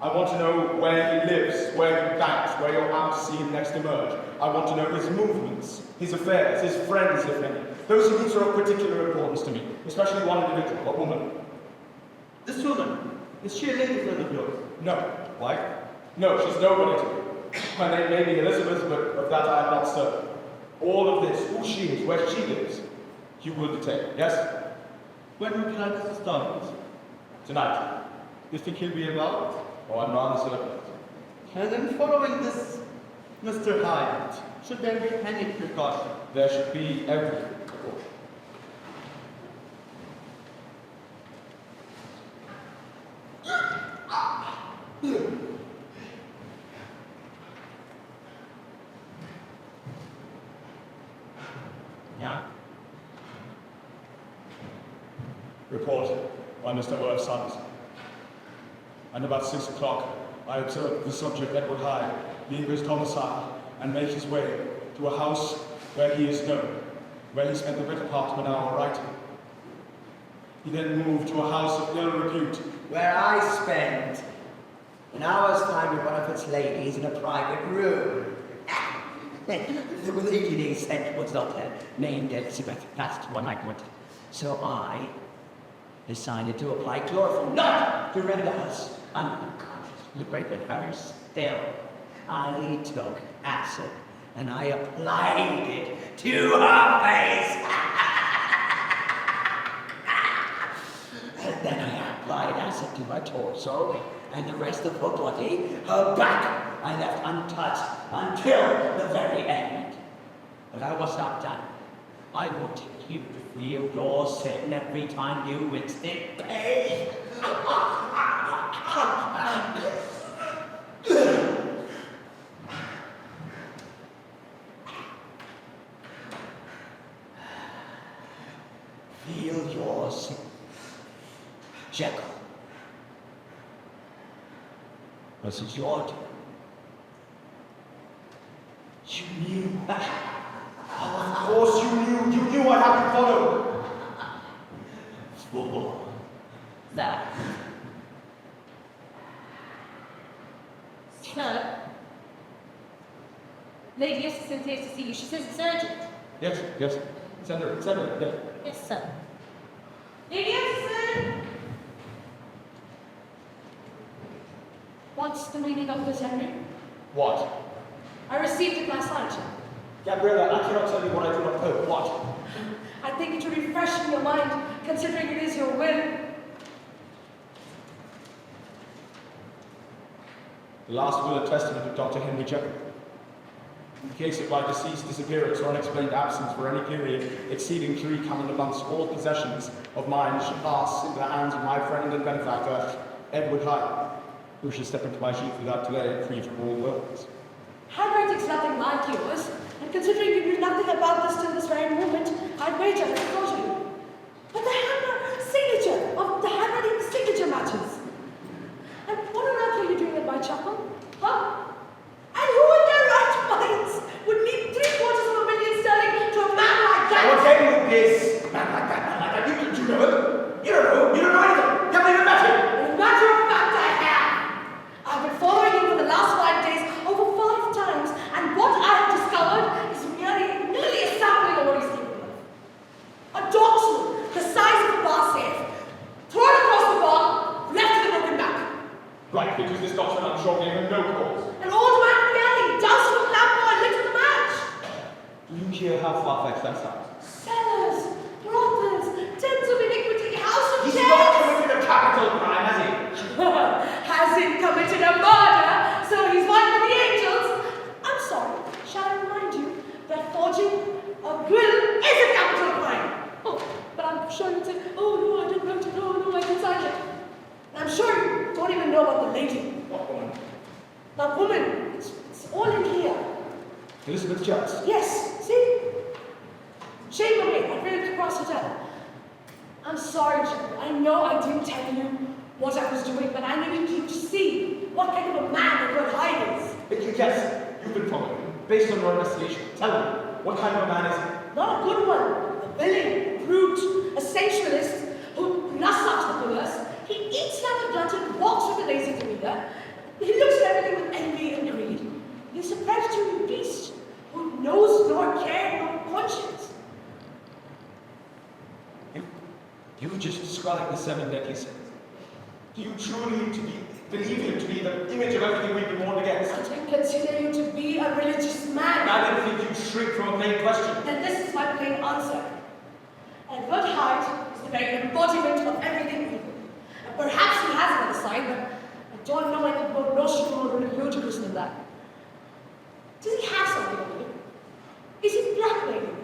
I want to know where he lives, where he banks, where you're out to see him next emerge. I want to know his movements, his affairs, his friends, if any. Those who meet are of particular importance to me, especially one individual, a woman. This woman, is she a lady friend of yours? No. Why? No, she's nobody to me. Her name may be Elizabeth, but of that I am not certain. All of this, who she is, where she lives, you will detail, yes? When can I get started? Tonight. You think he'll be about? Oh, I'm rather certain. And then following this, Mr. Hyde, should there be any precaution? There should be every precaution. Yeah. Report by Mr. Earl Sanderson. And about 6 o'clock, I observed the subject, Edward Hyde, leave his domicile and make his way to a house where he is known, where he spent the better part of an hour writing. He then moved to a house of ill repute. Where I spent an hour's time with one of its ladies in a private room. The lady they sent was not named Elizabeth. That's what I wanted. So I decided to apply chloroform, not to render us unconscious. Look right at her still. I took acid and I applied it to her face. And then I applied acid to her torso and the rest of her body, her back, I left untouched until the very end. But I was not done. I wanted you to feel your sin every time you winced in pain. Feel your sin. Jekyll. This is your turn. You knew that. Of course you knew. You knew I had to follow. Fool. That. Sir? Lady assistant here to see you. She says it's urgent. Yes. Send her, yes. Yes, sir. Lady assistant! What's the meaning of this, Henry? What? I received it last night. Gabriella, I cannot tell you what I do not know. What? I think it should be fresh in your mind, considering it is your will. The last will and testament of Dr. Henry Jekyll. In the case of my deceased disappearance or unexplained absence for any period exceeding 3 calendar months, all possessions of mine shall pass into the hands of my friend and benefactor, Edward Hyde, who shall step into my sheath without delay and free from all burdens. Handwriting's nothing like yours, and considering you knew nothing about this till this very moment, I'd wager it's forgery. But the handwriting signature matters. again with this man like that. You know him? You don't know. You don't know anything. You haven't even met him. As a matter of fact, I have. I've been following him for the last 5 days over 5 times, and what I have discovered is merely a sampling of what he's capable of. A document the size of a bar safe, thrown across the bar, left with a broken back. Right, because this doctor, I'm sure, gave him no cause. An old man in the alley doused with lamp oil lit to the match. Do you hear how far-fetched that sounds? Cellars, brothels, dens of iniquity, house of He's death. not committed a capital crime, has he? Has he committed a murder? So he's one with the angels? I'm sorry, shall I remind you that forging a will is a capital crime? Oh, but I'm sure you'd say, oh no, I didn't write it, oh no, I didn't sign it. And I'm sure you don't even know about the lady. What woman? The woman, it's all in here. Elizabeth Jones. Yes, see? Shame on me, I really crossed it out. I'm sorry, Jim. I know I didn't tell you what I was doing, but I needed you to see what kind of a man Edward Hyde is. Yes, you've been following him. Based on your investigation, tell me, what kind of a man is he? Not a good one. A villain, a brute, a sensualist who lusts after the perverse. He eats like a glutton, walks with a lazy demeanor. He looks at everything with envy and greed. He's a predatory beast who knows nor care nor conscience. You just described the 7 deadly sins. Do you truly believe him to be the image of everything we've been warned against? I don't consider you to be a religious man. I didn't think you'd shrink from a plain question. Then this is my plain answer. Edward Hyde is the very embodiment of everything evil. And perhaps he has another side, but I don't know anything more nostril or ludicrous than that. Does he have something on you? Is he blackmailing you?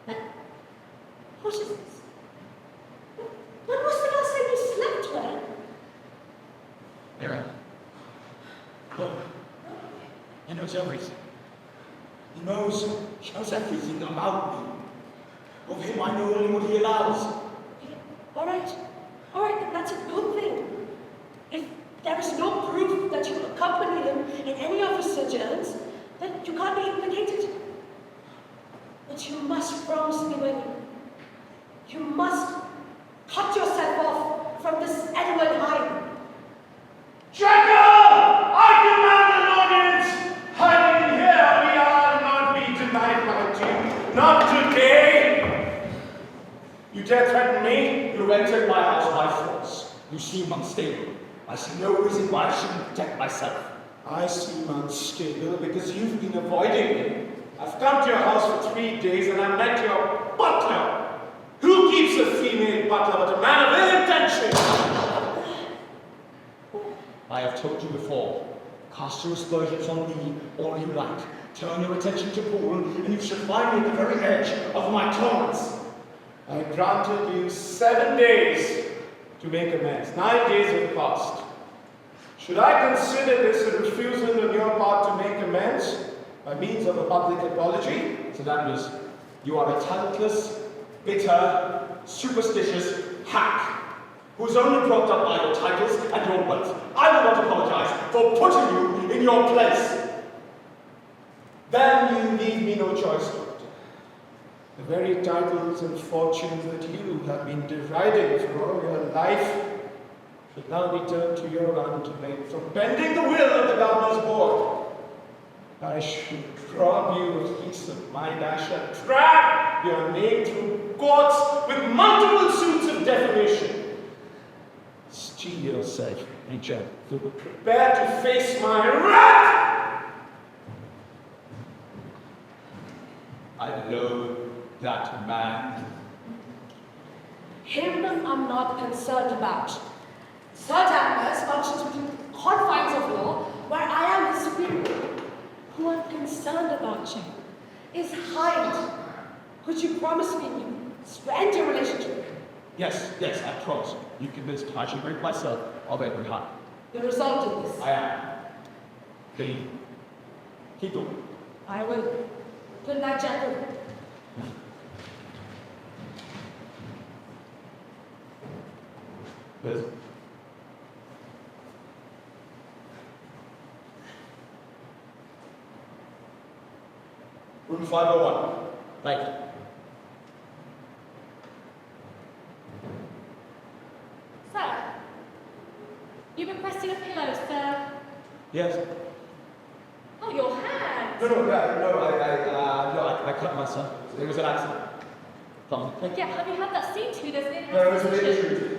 And what is this? When was the last time you slept well? Mira. Look. He knows everything. He knows everything about me. Of him I know only what he allows. All right, then that's a good thing. If there is no proof that you accompanied him in any of his sojourns, then you can't be implicated. But you must promise me, Winnie. You must cut yourself off from this Edward Hyde. Jekyll! I demand an audience! Hiding here, we are not be denied my due. Not today! You dare threaten me? You've entered my house by force. You seem unstable. I see no reason why I shouldn't protect myself. I seem unstable because you've been avoiding me. I've come to your house for 3 days and I met your butler. Who keeps a female butler but a man of ill intention? I have told you before, cast your aspersions on me all you like. Turn your attention to Paul, and you shall find me at the very edge of my tolerance. I granted you 7 days to make amends. 9 days have passed. Should I consider this a refusal on your part to make amends by means of a public apology? So that means you are a talentless, bitter, superstitious hack who's only propped up by your titles and your wealth. I will not apologize for putting you in your place. Then you leave me no choice, Doctor. The very titles and fortunes that you have been deriding for all your life should now be turned to your undoing from bending the will of the governor's board. I should rob you of peace of mind. I shall drag your name through courts with multiple suits of defamation. Steel yourself, Richard. Prepare to face my wrath! I loathe that man. Him I'm not concerned about. Sir Danvers functions within the confines of law, where I am his superior. Who I'm concerned about, Jim, is Hyde. Could you promise me you end your relationship? Yes, I promise. You convinced I should break myself of every heart. The result of this. I am. Keep going. I will. Good night, gentlemen. Liz. Room 501. Right. requesting a pillow, sir? Yes. Oh, your hand. No, I cut myself. It was an accident. Come. Yeah, have you had that seen to? There's an No, it's an investigation. issue.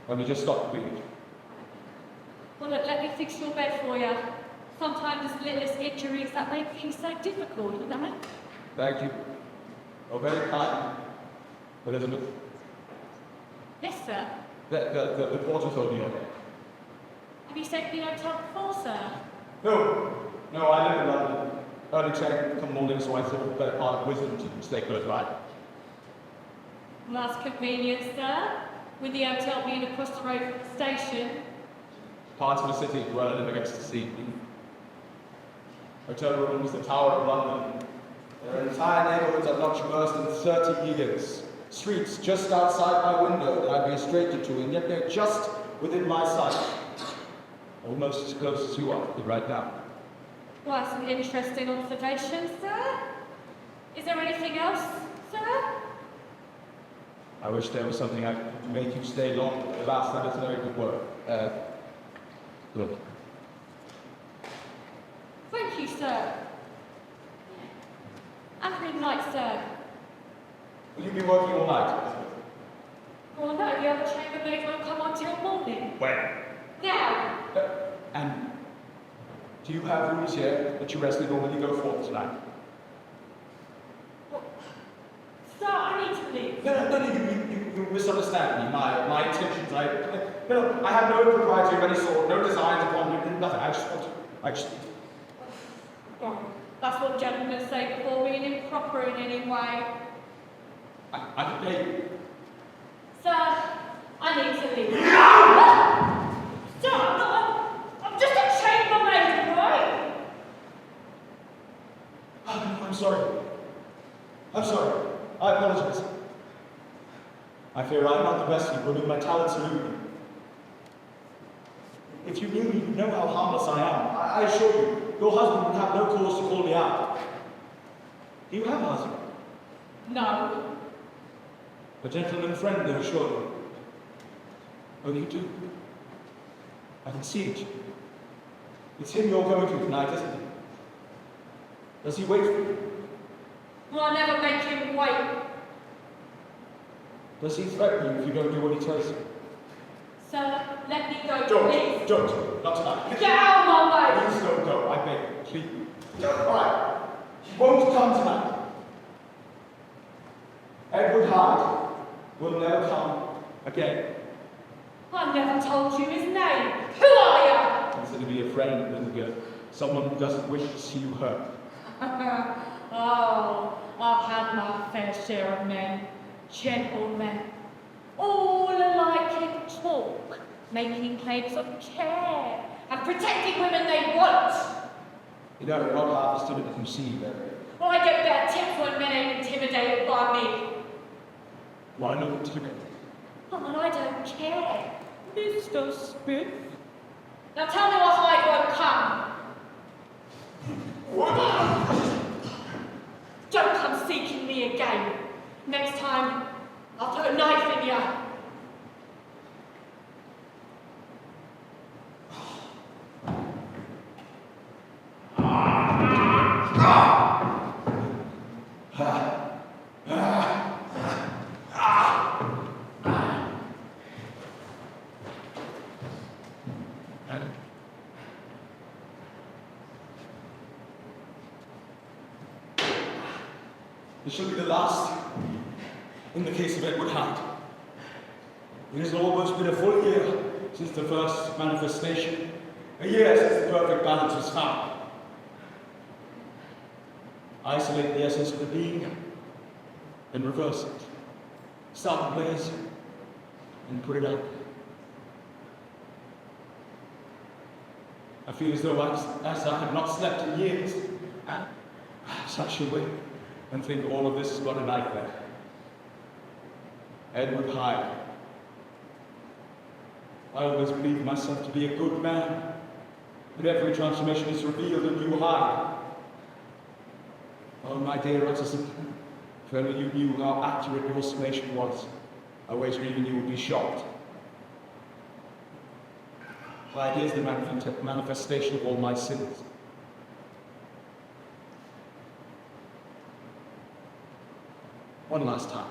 Let me just stop bleeding. Well, look, let me fix your bed for you. Sometimes it's littlest injuries that make things so difficult, you know? Thank you. Oh, very kind. But Elizabeth, Yes, sir. the porter told me okay. Have you stayed in the hotel before, sir? No, I live in London. Early train come morning, so I thought better part of wisdom to stay close by. Well, that's convenient, sir. With the hotel being across the road from the station. Parts of the city where I live against the sea. Hotel rooms, the Tower of London. There are entire neighborhoods I've not traversed in 30 years. Streets just outside my window that I'd be a stranger to, and yet they're just within my sight. Almost as close as you are right now. Well, that's an interesting observation, sir. Is there anything else, sir? I wish there was something I could make you stay long, but alas, that is very good work. Look. Thank you, sir. And good night, sir. Will you be working all night? Oh no, the other chambermaid won't come until morning. When? Now! And do you have rooms here that you rest in normally go for tonight? Sir, I need to leave. No, you misunderstand me. My intentions, I have no propriety of any sort, no designs upon you, nothing. I just Oh, that's what gentlemen say before being improper in any way. I can pay you. Sir, I need to leave. Sir, I'm just a chambermaid, right? I'm sorry. I apologize. I fear I'm not the best equal, but my talents elude me. If you knew me, you'd know how harmless I am. I assure you, your husband would have no cause to call me out. Do you have a husband? No. A gentleman friend, I assure you. Oh, you do? I can see it. It's him you're going to tonight, isn't it? Does he wait for you? Well, I never make him wait. Does he threaten you if you don't do what he tells you? Sir, let me go, please. Don't, not tonight. Get out of my way! Please don't go, I beg you, please. All right, he won't come tonight. Edward Hyde will never come again. I never told you his name. Who are you? Consider me a friend, little girl. Someone who doesn't wish to see you hurt. Oh, I've had my fair share of men, gentlemen, all alike in talk, making claims of care and protecting women they want. You know, you're not half as timid as you seem, Mary. Well, I get better tips when men ain't intimidated by me. Why not intimidate? Oh, and I don't care. Mr. Smith. Now tell me what Hyde won't come. Don't come seeking me again. Next time, I'll put a knife in you. This shall be the last in the case of Edward Hyde. It has almost been a full year since the first manifestation, a year since the perfect balance was found. Isolate the essence of the being, and reverse it. Start the blaze, and put it out. I feel as though as I have not slept in years, and perhaps I shall wake and think all of this is but a nightmare. Edward Hyde. I always believed myself to be a good man, but every transformation has revealed a new Hyde. Oh, my dear Utterson, if only you knew how accurate your summation was, I wager even you would be shocked. Why, it is the manifestation of all my sins. One last time.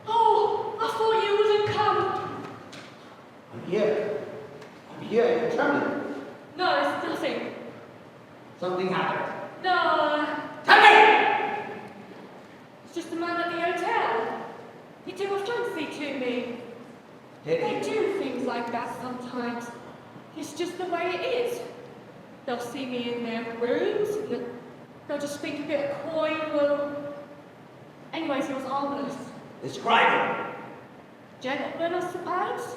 Oh, I thought you wouldn't come. I'm here. I'm here. You're trembling. No, it's nothing. Something happened. No, Tell me! it's just the man at the hotel. He took a fancy to me. Did They he? do things like that sometimes. It's just the way it is. They'll see me in their rooms, and they'll just think a bit of coin will... Anyways, he was harmless. Describe him. Gentleman, I suppose?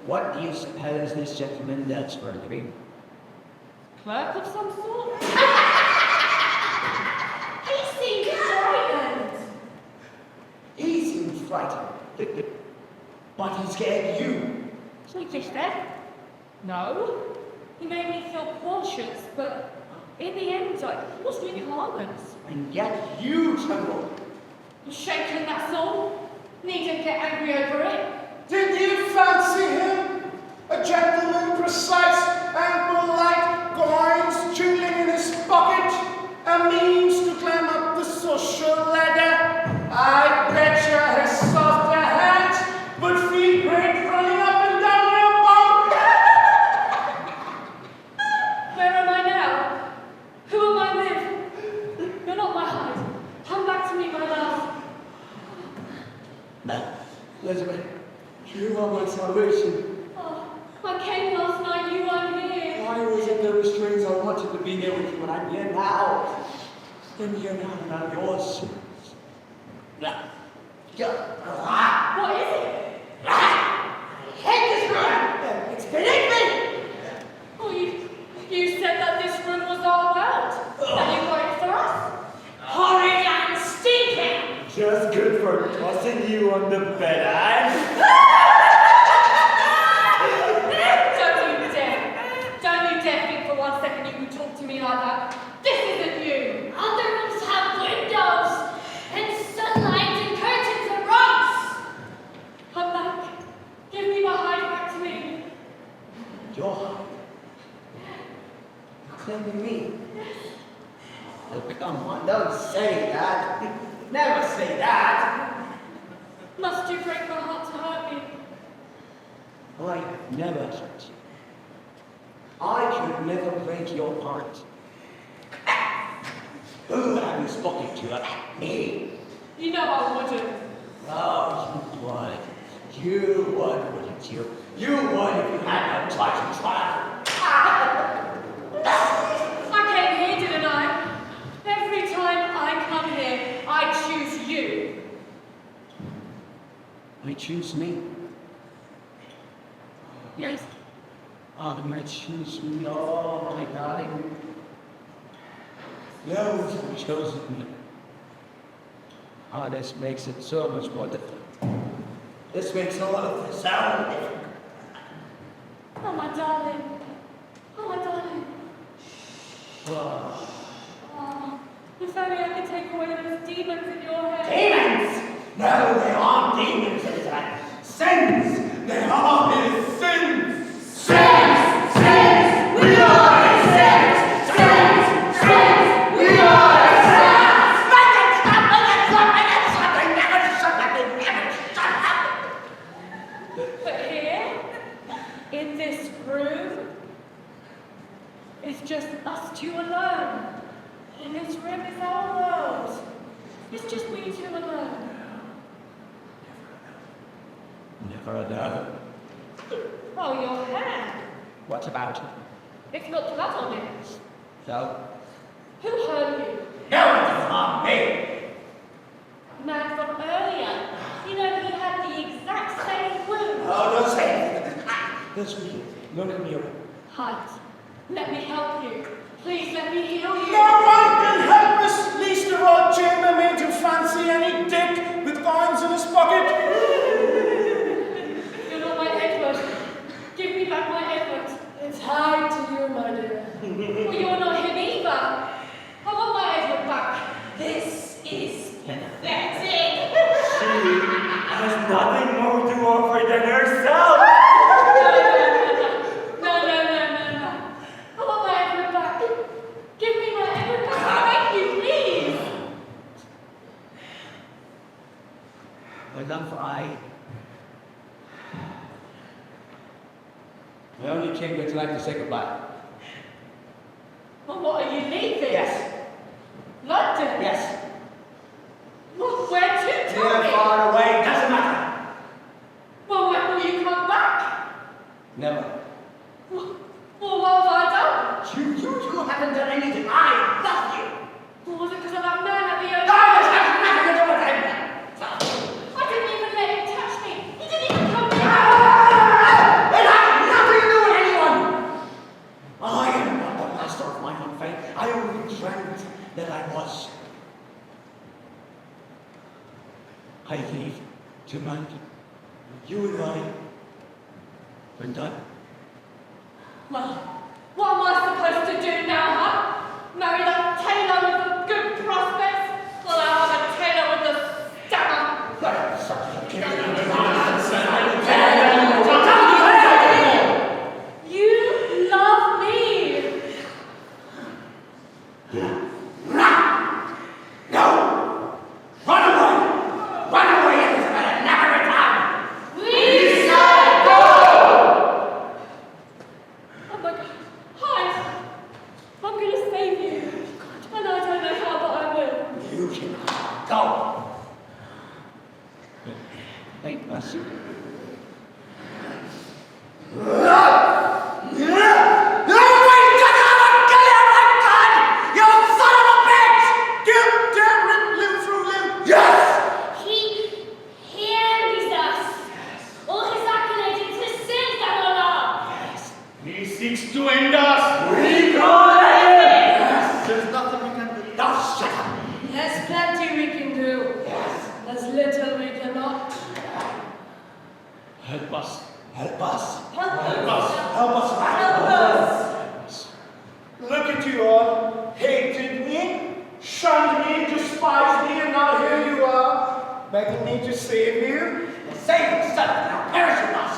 What do you suppose this gentleman does for a living? Clerk of some sort? He seemed frightened. He seemed frightened. But he scared you. Sleepish then? No. He made me feel cautious, but in the end, I was really harmless. And yet you trembled. I'm shaken, that's all. Needn't get angry over it. Did you fancy him? A gentleman precise and polite, coins jingling in his pocket, a means to climb up the social ladder. I betcha his softer hands would feel great running up and down your bunk. Where am I now? Who am I with? You're not my hide. Come back to me, my love. Elizabeth, you are my salvation. Oh, I came last night, you weren't here. I was in the restraints. I wanted to be near with you, and I'm here now. I'm here now, and I'm yours. What is it? I hate this room! It's beneath me! Oh, you said that this room was our world. That you got it for us. Horrid and stinking. Just good for tossing you on the bed, Don't you dare think for 1 second you can talk to me like that. This isn't you. Other rooms have windows and sunlight and curtains and rugs. Come back. Give me my hide back to me. Your heart. You're claiming me. Oh, come on, don't say that. Never say that. Must you break my heart to hurt me? I never hurt you. I could never break your heart. Who have you spoken to? Me. You know I wouldn't. Oh, you would. You would, wouldn't you? You would if you had no time to try. I came here, didn't I? Every time I come here, I choose you. I choose me. Yes. Oh, you choose me. Oh, my darling. You have chosen me. Oh, this makes it so much more difficult. This makes all of this sound difficult. Oh, my darling. Oh, my darling. Oh. Oh, if only I could take away those demons in your head. Demons! No, they aren't demons, Elizabeth. Sins! They are his sins! Sins! Sins! We are his sins! Sins! Sins! We are his sins! Make it stop! Make it stop! Make it stop! They never shut up! They never shut up! But here, in this room, just us two alone. And this room is our world. It's just we two alone. Never a doubt. Oh, your hand. What about it? It's got blood on it. So? Who hurt you? No one can harm me! Man from earlier. You know, he had the exact same wound. Oh, don't say anything. This me. Look at me. Hunt, let me help you. Please let me heal you. No one can help us, least of all chambermaid who fancy any dick with coins in his pocket. You're not my Edward. Give me back my Edward. It's high to you, my dear. Well, you're not him either. I want my Edward back. This is pathetic. She has nothing more to offer than herself. No. I want my Edward back. Give me my Edward back. Thank you, please. Well, I only came here tonight to say goodbye. Well, what are you leaving? Yes. London? Yes. Well, where to, tell Near, me? far away, doesn't matter. Well, when will you come back? Never. Well, what have I done? You haven't done anything. I love you. Well, was it because of that man at the end? God, this has nothing to do with him. I didn't even let him touch me. He didn't even come near. It has nothing to do with anyone. I am not the master of my own fate. I only dreamt that I was. I leave tonight. You and I are done. Well, what am I supposed to do now, huh? Marry that tailor with the good prospects? Well, I'll have a tailor with the stammer. That's such a You love me. No! Run away! Run away, Elizabeth, and never return! We said go! Oh my God. Hi. I'm going to save you. And I don't know how, but I will. You cannot go! Ain't mercy. He envies us. All his accolades, it's his sins that are love. He seeks to end us. We go ahead! There's nothing we can do. Now shut up! There's plenty we can do. Yes. There's little we cannot. Help us. Help us. Help Help us. Help us, right? Help us. Look at you all. Hated me, shunned me, despised me, and now here you are, begging me to save you. Save us, son. Now perish with us.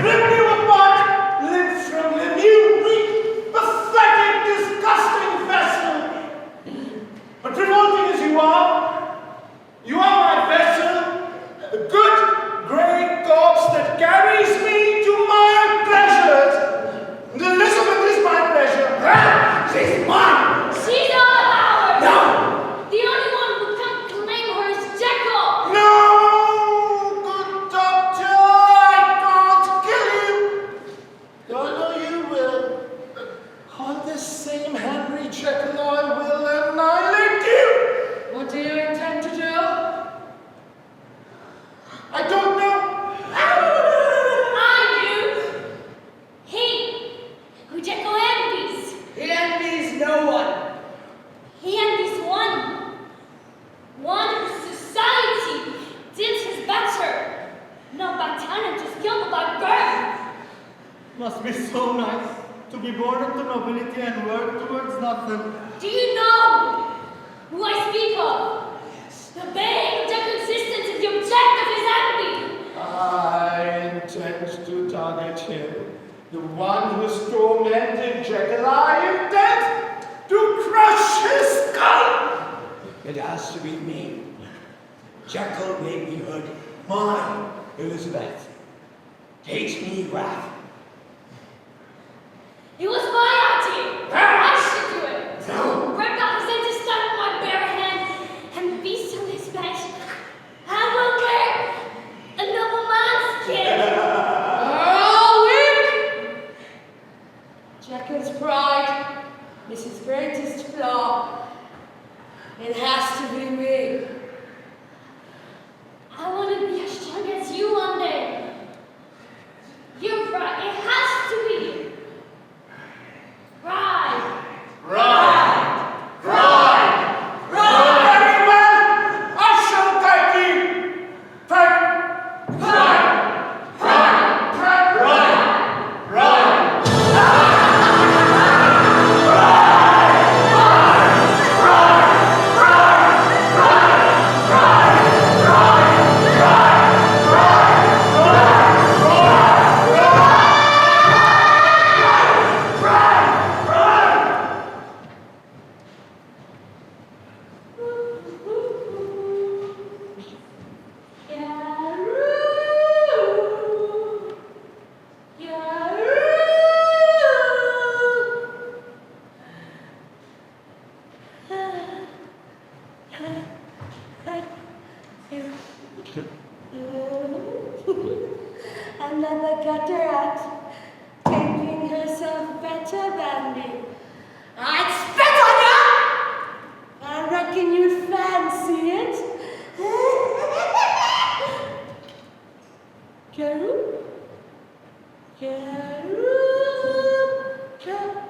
Rip you apart, limb from limb, you weak, pathetic, disgusting vessel. But revolting as you are my vessel, a good grey corpse that carries me to my pleasures. And Elizabeth is my pleasure. She's mine! She's all ours. No! The only one who can claim her is Jekyll. No, good doctor, I can't kill you. Don't know you will. On this same Henry Jekyll I will annihilate you. What do you intend to do? I don't know. I do. He, who Jekyll envies. He envies no one. He envies one whose society did his better. Not by talent, just killed by birth. Must be so nice to be born into nobility and work towards nothing. Do you know who I speak of? The bane of Jekyll's existence is the object of his envy. I intend to target him. The one who's tormented Jekyll, I intend to crush his skull. It has to be me. Jekyll made me hurt my Elizabeth. Teach me wrath. got her at, thinking herself better than me. I'd spit on ya! I reckon you'd fancy it. Carol? Carol? Carol?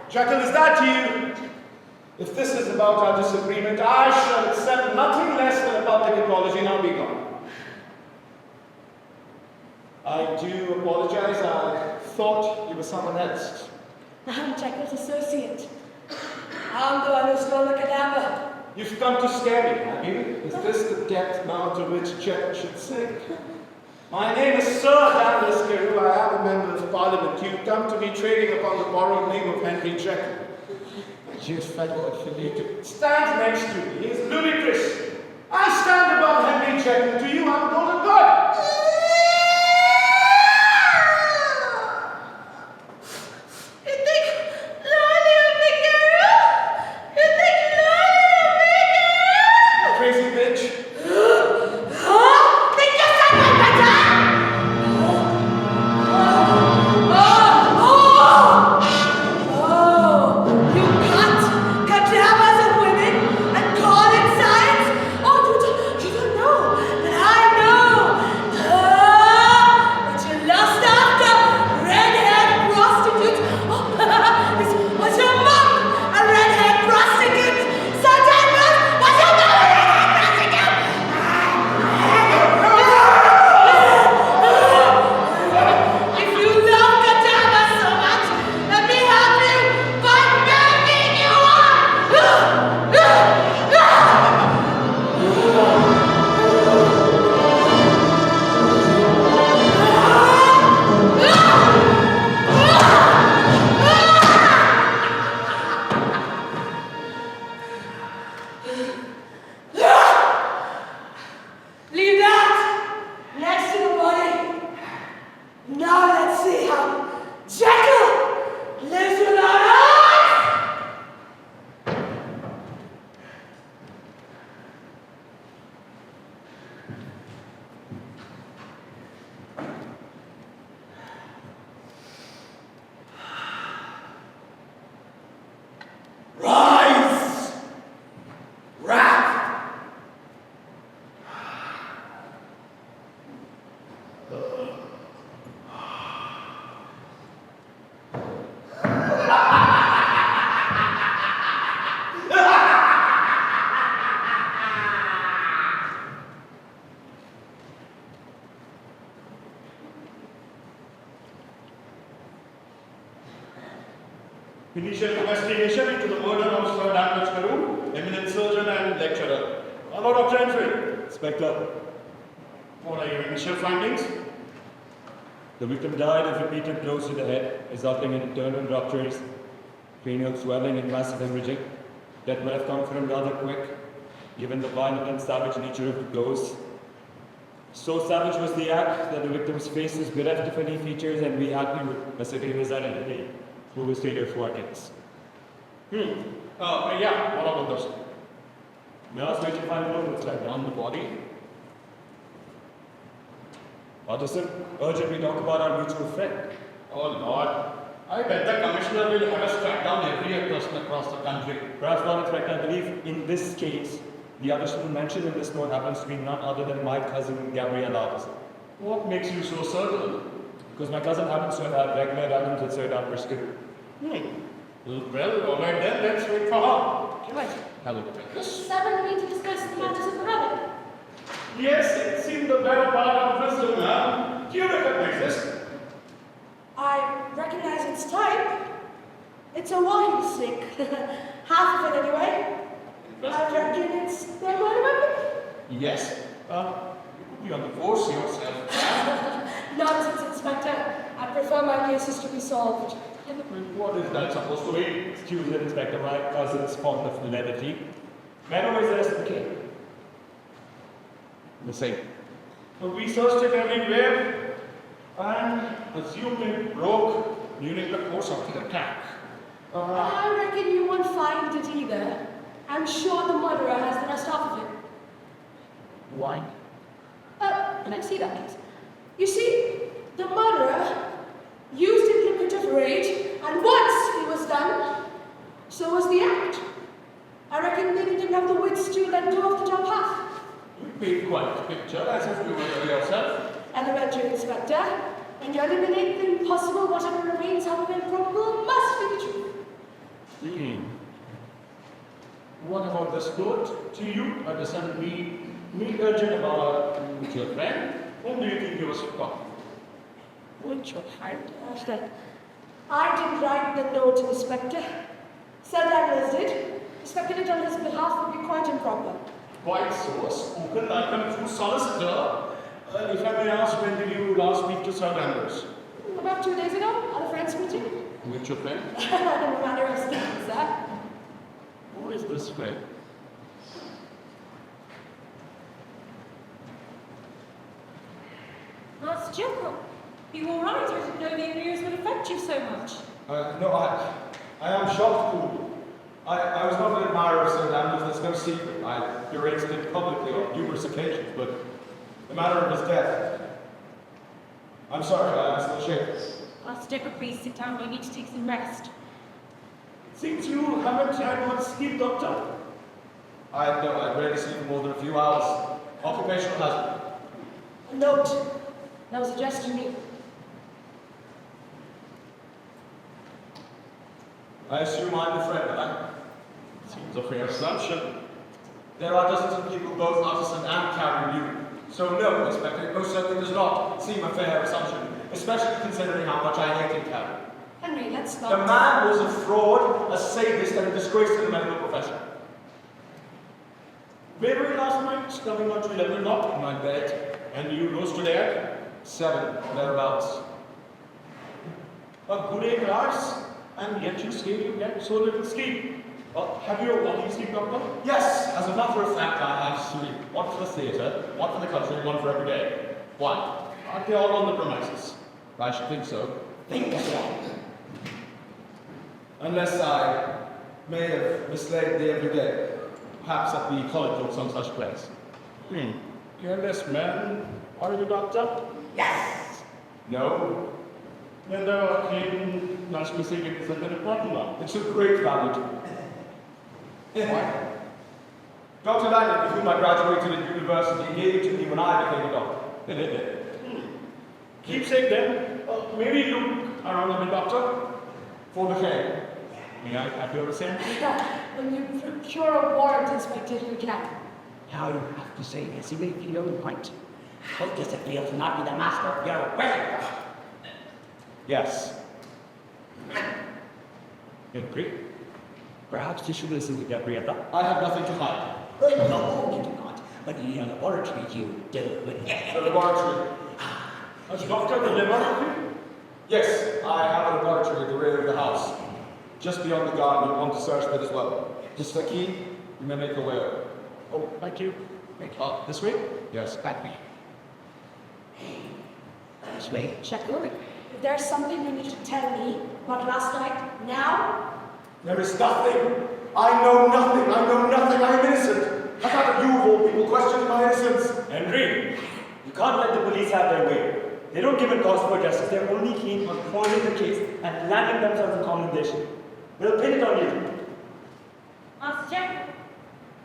Jekyll, is that you? If this is about our disagreement, I shall accept nothing less than a public apology. Now be gone. I do apologize. I thought you were someone else. I'm Jekyll's associate. I'm the one who stole the cadaver. You've come to scare me, have you? Is this the depth now to which Jekyll should sink? My name is Sir Douglas Carew. I am a member of Parliament. You've come to me trading upon the borrowed name of Henry Jekyll. You fellow affiliated. Stand next to me. He is ludicrous. I stand above Henry Jekyll. To you, I'm a golden god. You think Lolly of the Carew? You think Lolly of the Carew? You crazy bitch. Think you said my better? You cut cadavers of women and call it science? Oh, you don't know that I know. That you lust after red-haired prostitutes. Oh, was your mom a red-haired prostitute? Sir Douglas, was your mom a red-haired prostitute? If you love cadavers so much, let me help you by making you Leave that next to the body. Now let's see how Jekyll lives without us. Rise! Wrath! Initial investigation into the murder of Sir Douglas Carew, eminent surgeon and lecturer. Hello, Dr. Enfield. Inspector, What are your initial findings? the victim died of repeated blows to the head, resulting in internal ruptures, cranial swelling and massive hemorrhaging. Death would have come from rather quick, given the violent and savage nature of the blows. So savage was the act that the victim's face was bereft of any features, and we had to ascertain his identity, who was Taylor Watkins. Yeah, what about those? May I ask where to find the note like On the body? Addison, urgently talk about our mutual friend. Oh Lord, I bet the commissioner will have us track down every person across the country. Perhaps not, Inspector. I believe in this case, the Addison mentioned in this note happens to be none other than my cousin Gabriella Addison. What makes you so certain? Because my cousin happens to have had regular run-ins with Sir Douglas Carew. Well, all right then, let's wait for her. Right. Hello, Douglas. Seven need to discuss the matters of the relic. Yes, it seemed the better part of wisdom, ma'am. Do you recognize this? I recognize its type. It's a walking stick. Half of it anyway. I reckon it's the murder weapon. Yes. You on the force yourself. Nonsense, Inspector. I prefer my cases to be solved. What is that supposed to be? Excuse me, Inspector. My cousin's fond of levity. Madam, is the rest of the cake? The same. Well, we searched it everywhere and assumed it broke during the course of the attack. I reckon you won't find it either. I'm sure the murderer has the rest half of it. Why? Can I see that, please? You see, the murderer used implicative rage, and once he was done, so was the act. I reckon they didn't have the wits to let go of the top half. You paint quite a picture as if you were there yourself. Elementary Inspector, when you eliminate the impossible, whatever remains however improbable must be the truth. What about this note to you? Sent me urgent about your friend. Whom do you think he was from? Won't your hand? I didn't write the note, Inspector. Sir Daniels did. Expecting it on his behalf would be quite improper. Quite so, spoken like a true solicitor. If I may ask, when did you last speak to Sir Danvers? About 2 days ago, at a friend's meeting. Which your friend? No matter of speaking, sir. Who is this friend? Master Jekyll, you all right? I didn't know the news would affect you so much. No, I am shocked, Poole. I was not an admirer of Sir Daniels, there's no secret. I berated him publicly on numerous occasions, but the matter of his death. I'm sorry, I'm still shaken. Master Jekyll, please sit down. I need to take some rest. Seems you haven't had much sleep, Doctor. I'd rarely sleep for more than a few hours. Occupational hazard. A note that was addressed to me. I assume I'm the friend, I. Seems a fair assumption. There are dozens of people, both artisan and carrying you. So no, Inspector, it most certainly does not seem a fair assumption, especially considering how much I hated Carrie. Henry, let's not... The man was a fraud, a sadist, and a disgrace to the medical profession. Where were you last night? Coming on to 11 o'clock in my bed. And you rose today at 7, thereabouts. a good 8 hours, and yet you say you get so little sleep. Have you a walking sleep, Doctor? Yes, as a matter of fact, I have 3. One for the theatre, one for the country, and one for every day. Why? Aren't they all on the premises? I should think so. Think so. Unless I may have mislaid the everyday. Perhaps at the college or some such place. Careless man. Are you, Doctor? Yes. No, Then the claim not mistaken is an important one. it's of great value to me. Why? Dr. Lanyon, with whom I graduated at university, gave it to me when I became a doctor. Keepsake then. Maybe look around a bit, Doctor. For the fame. May I have your assent? When you procure a warrant, Inspector, you can. Now you have to say this, you make your own point. How does it feel to not be the master of your weapon? Yes. You agree? Perhaps you should listen to Gabriella. I have nothing to hide. No, you do not. But in your laboratory, you do. The laboratory. A doctor of the laboratory? Yes, I have a laboratory at the rear of the house. Just beyond the garden, you want to search that as well. Just the key, you may make your way over. Oh, thank you. This way? Yes. That way. This way. Jekyll, if there's something you need to tell me about last night, now, There is nothing. I know nothing. I know nothing. I am innocent. I can't have you of all people questioning my innocence. Henry, you can't let the police have their way. They don't give a cause for justice. They're only keen on foiling the case and landing themselves in commendation. They'll pin it on you. Master Jekyll,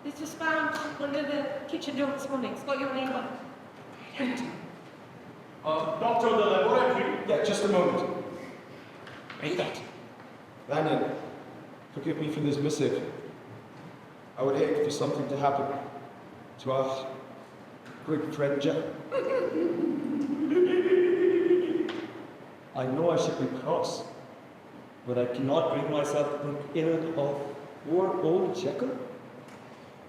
this was found under the kitchen door this morning. It's got your name on it. Doctor of the laboratory? Yeah, just a moment. Read that. Lanyon, forgive me for this missive. I would hate for something to happen to our great friend Jack. I know I should be cross, but I cannot bring myself to think ill of poor old Jekyll.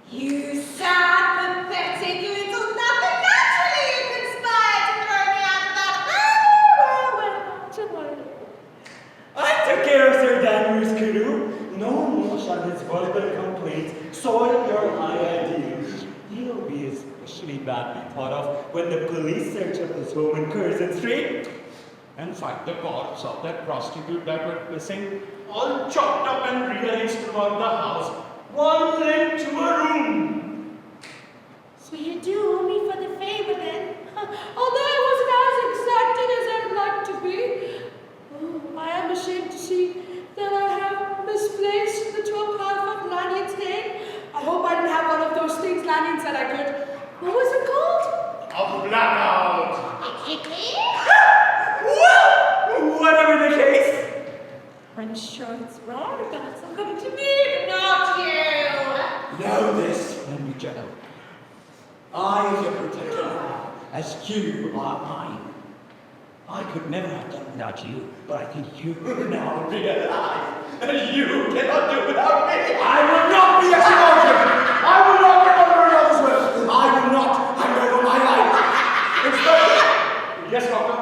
You sad, pathetic little nothing. Naturally, you conspired to throw me out of that. well, don't worry. I took care of Sir Daniel slanderous Kuru, no more shall his vulgar complaints soil your high ideals. He'll be especially badly thought of when the police search up his home in Curzon Street and find the corpse of that prostitute that went missing, all chopped up and rearranged throughout the house, one limb to a room. So you do owe me for the favor then? Although I wasn't as exacting as I would like to be. Oh, I am ashamed to see that I have misplaced the top half of Lannion's name. I hope I didn't have one of those things Lannion said I could. What was it called? A blackout! Well, whatever the case. I'm sure it's wrong about something to me, but not you. Know this, Henry Jello. I am your protector, as you are mine. I could never have done without you, but I think you now realize that you cannot do without me. I will not be a soldier. I will not give under another's will. I will not hand over my life. Inspector! Yes, Doctor?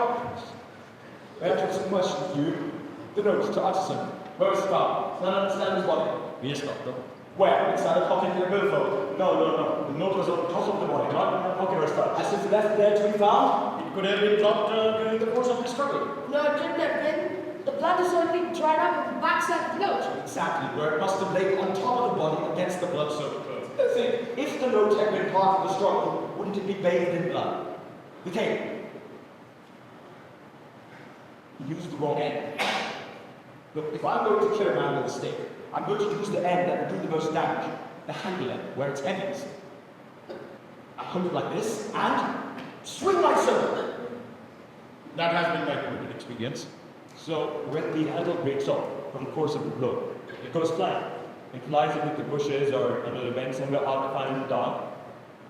I have some questions for you. The notes to Utterson. Where was it found? None understand his body. Yes, Doctor. Where? Inside a pocket in a billfold? No. The note was on top of the body, not in a pocket or stuff. As if left there to be found? It could have been dropped during the course of the struggle. No, it couldn't have been. The blood is only dried up at the backside of the note. Exactly, where it must have laid on top of the body against the blood-soaked clothes. Think, if the note had been part of the struggle, wouldn't it be bathed in blood? The cane. You used the wrong end. Look, if I'm going to kill a man with a stick, I'm going to use the end that will do the most damage, the handle end, where it's heaviest. I hold it like this, and swing my sword. That has been my proven experience. So when the handle breaks off from the force of the blow, it goes flying. It flies into the bushes or under the vents and we're out to find in the dark.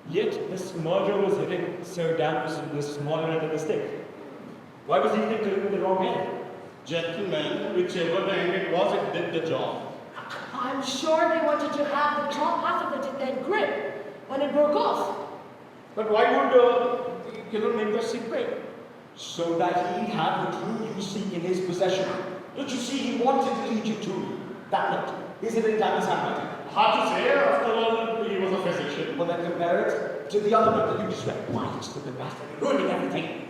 Yet this murderer was hitting Sir Danvers with the smaller end of the stick. Why was he hitting with the wrong end? Gentlemen, whichever the end it was, it did the job. I'm sure they wanted to have the top half of it in their grip when it broke off. But why would the killer make the stick break? So that he'd have the clue you seek in his possession. Don't you see, he wanted to lead you to that note. Is it in Danny's handwriting? Hard to say, after all, he was a physician. Well, then compare it to the other note that you just read. Why, you stupid bastard, you're ruining everything.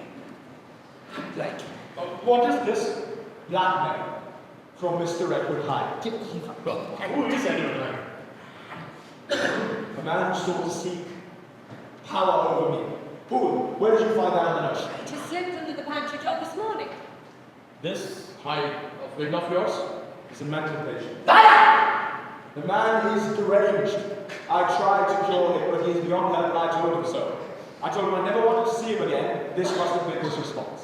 Like, What is this? blackmail from Mr. Edward Hyde. Who is anyone? A man who sought to seek power over me. Who? Where did you find that on the note? It has slipped under the pantry door this morning. This Hyde of friend of yours? He's a mental patient. The man is deranged. I tried to cure him, but he is beyond help, and I told him so. I told him I never wanted to see him again. This must have been his response.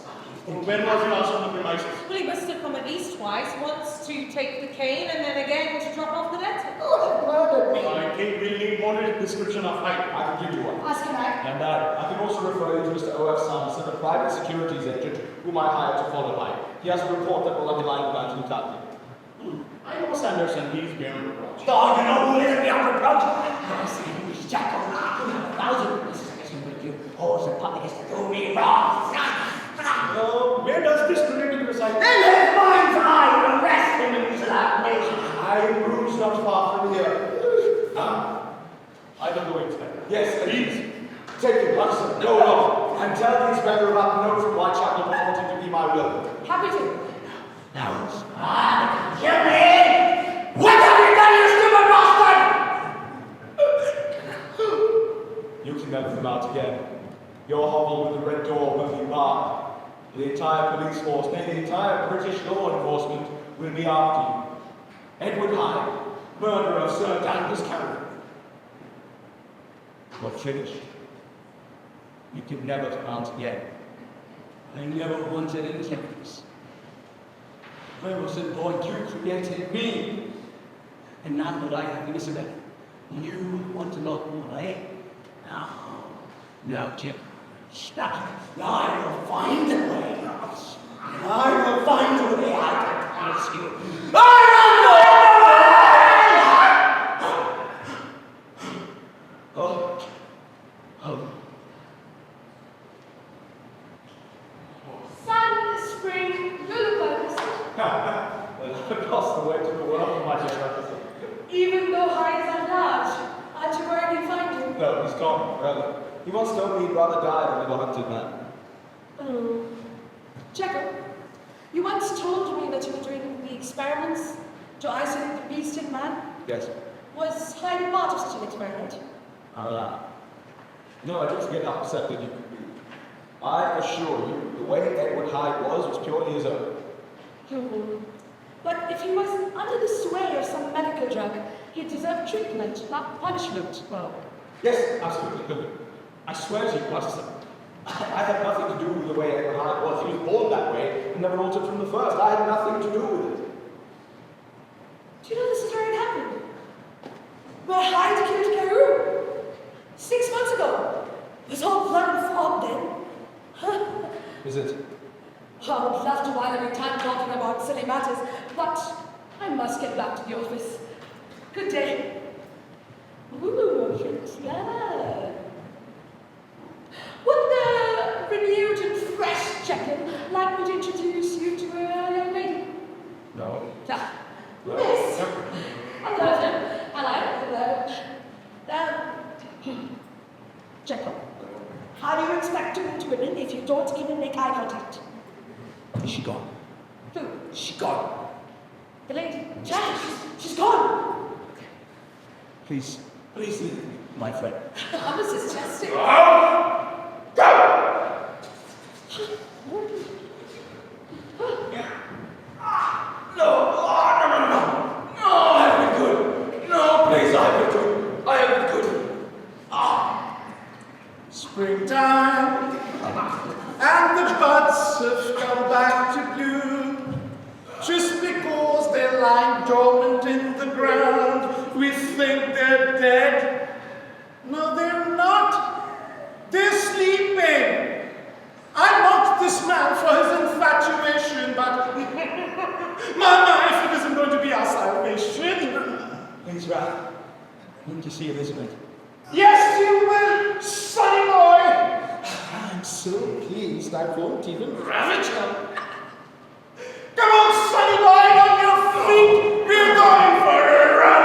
When was he last on the premises? Well, he must have come at least twice. Once to take the cane and then again to drop off the letter. Oh, murdered me. I think we'll need more description of Hyde. I can give you one. Ask him out. And I can also refer you to Mr. O.F. Sanderson, a private securities agent whom I hired to follow Hyde. He has a report that will underline the bounty entirely. I know Sanderson, he's beyond reproach. Oh, you know who isn't beyond reproach? Yes, he's Jackal. We have 1,000 pieces of this with you. Oh, the public is to do me wrong. Where does this related reside? In his mind's eye, will arrest him in his nation. I rooms not far from here. I don't go inspector. Yes, Please. take him, Hudson. Go along. And tell the inspector about the note from Whitechapel purporting to be my will. Happy to. Now, kill me! What have you done, you stupid bastard? You can never come out again. Your hovel with the red door will be barred. The entire police force, nay, the entire British law enforcement will be after you. Edward Hyde, murderer of Sir Danvers Cameron. You're finished. You can never come out again. I never wanted any evidence. I wasn't born, you created me. And now that I have Elizabeth, you want a lot more, eh? No, Jim. Stop. I will find a way. I will find a way. I promise you. I will find a way! Oh. Sun, spring, lullabies. Well, Across the way to the world, my dear officer. Even though Hyde is at large, aren't you worried he'll find you? No, he's gone forever. He once told me he'd rather die than live a hunted man. Oh. Jekyll, you once told me that you were doing the experiments to isolate the beast in man. Yes. Was Hyde part of such an experiment? No, I don't get upset that you could be. I assure you, the way Edward Hyde was purely his own. But if he was under the sway of some medical drug, he deserved treatment, not punishment. Well, Yes, absolutely. I swear to you, Master, I had nothing to do with the way Edward Hyde was. He was born that way and never altered from the first. I had nothing to do with it. do you know this story happened? Where Hyde killed Carew 6 months ago. It was all blood and fog then. Is it? I would love to while every time talking about silly matters, but I must get back to the office. Good day. Ooh, looks clever. Would the renewed and fresh Jekyll like me to introduce you to a young lady? No. Ah, Miss. Hello. Jekyll, how do you expect to meet women if you don't even make eye contact? Is she gone? Who? She gone. The lady. Jack, she's gone. Please leave me, my friend. I'm Mrs. Chester. No, I have been good. No, please, I have been good. I have been good. Springtime, and the buds have come back to bloom. Just because they lie dormant in the ground, we think they're dead. No, they're not. They're sleeping. I mocked this man for his infatuation, but my, if it isn't going to be our salvation. Please, Ralph. I need to see Elizabeth. Yes, you will, sonny boy. I'm so pleased I won't even ravage her. Come on, sonny boy, on your feet. We're going for a run.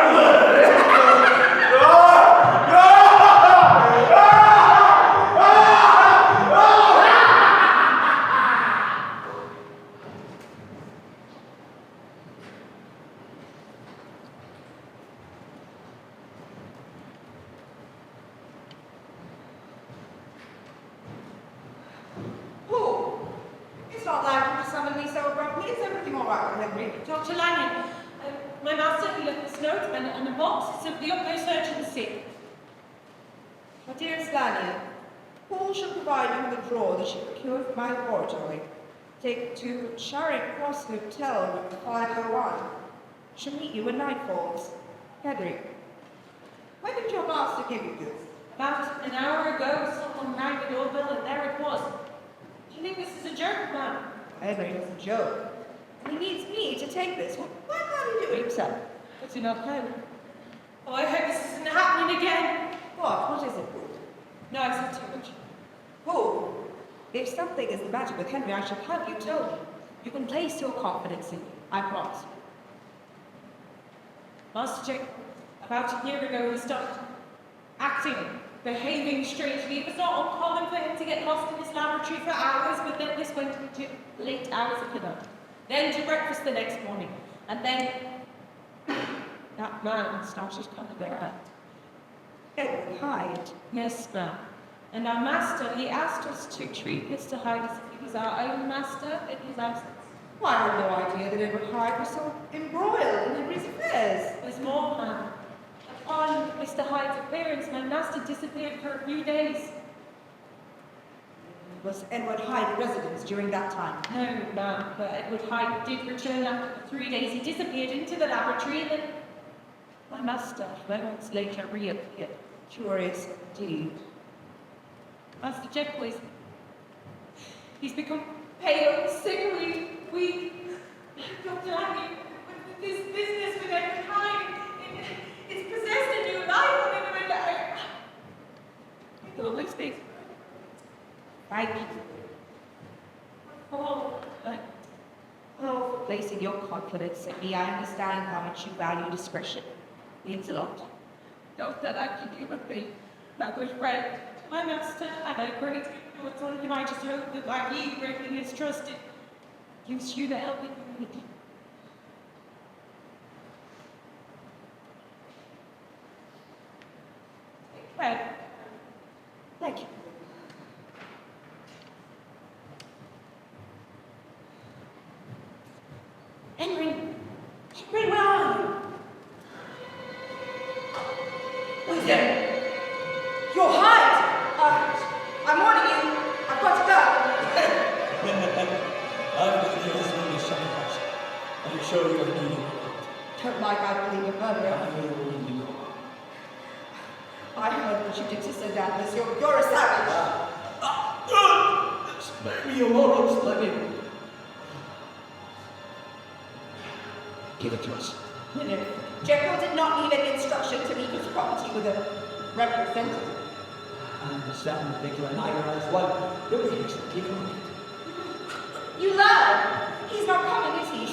Who? It's not like you to summon me so abruptly. Is everything all right with Henry? Dr. Lanyon, my master, he left this note and a box of the utmost urgent the sick. My dearest Lanyon, Paul shall provide you with a drawer that she procured from my laboratory. Take it to Charing Cross Hotel, room 501. She'll meet you when night falls. Henry, when did your master give you this? About an hour ago, someone rang the doorbell and there it was. Do you think this is a joke, ma'am? Henry, it's a joke. And he needs me to take this. Why can't he do it himself? It's enough time. Oh, I hope this isn't happening again. What? What is it? No, I've said too much. Who? If something is the matter with Henry, I shall have you tell me. You can place your confidence in me. I promise. Master Jack, about a year ago, he started acting, behaving strangely. It was not uncommon for him to get lost in his laboratory for hours, but then this went into late hours of the night. Then to breakfast the next morning. And then that man started coming back. Edward Hyde. Yes, ma'am. And our master, he asked us to treat Mr. Hyde as if he was our own master in his absence. Well, I had no idea that Edward Hyde was so embroiled in Henry's affairs. There's more, ma'am. Upon Mr. Hyde's appearance, my master disappeared for a few days. Was Edward Hyde in residence during that time? No, ma'am, but Edward Hyde did return after 3 days. He disappeared into the laboratory, and then my master, moments later, reappeared. Curious indeed. Master Jekyll he's become pale, sickly, weak. Dr. Lanyon, with this business with Edward Hyde, it's possessed a new life on him, and I always think, Thank you. oh, Oh, for placing your confidence in me. I understand how much you value discretion. Means a lot. Know that I can give a thing. My good friend, my master, and a great authority, and I just hope that by me breaking his trust, it gives you the help that you need. Well, Thank you. Henry! Henry, where are you? Who's there? You're Hyde! I'm warning you. I've got to go. I'm going to this movie so much. I'm sure you're going to need it. Don't like I believe a murderer. I will need you. I heard what you did to Sir Danvers. You're a savage. Spare me your morals, Fleming. Give it to us. No. Jekyll did not leave any instruction to leave his property with a representative. I understand Victor and I are as one. Don't we accept you? You lie! He's not coming, is he?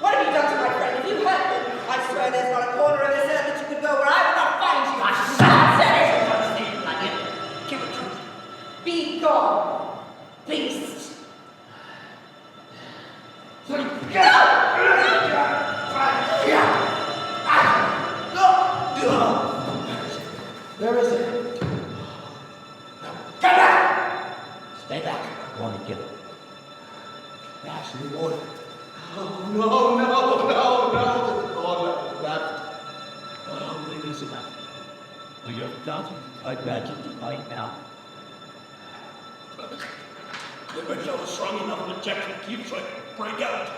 What have you done to my friend? If you hurt him, I swear there's not a corner of this earth that you could go where I would not find you. Give it to us. Be gone, beast! Where is it? Come back! Stay back. I want to kill it. Ashley, Lord. Oh, no. The corner left. Oh, it is enough. Well, you're doubting. I imagine right now. The pressure was strong enough to Jackson keep trying to break out.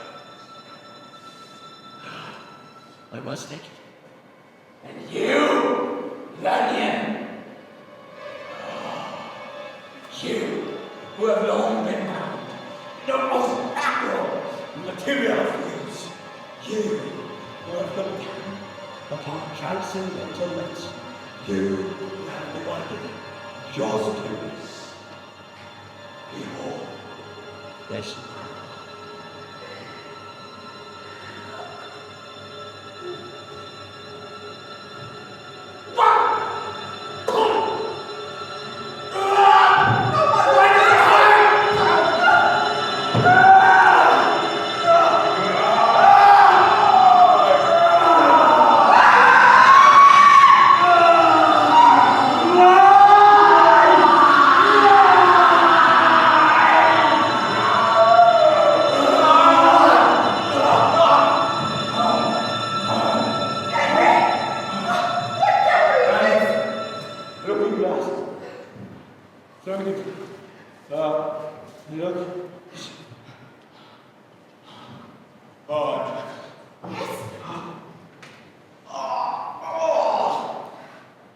I must take it. And you, Lanyon. You, who have long been bound, the most admirable material of use. You, who have looked upon transcendental limits. You, who have divided your spirits. Behold, Yes.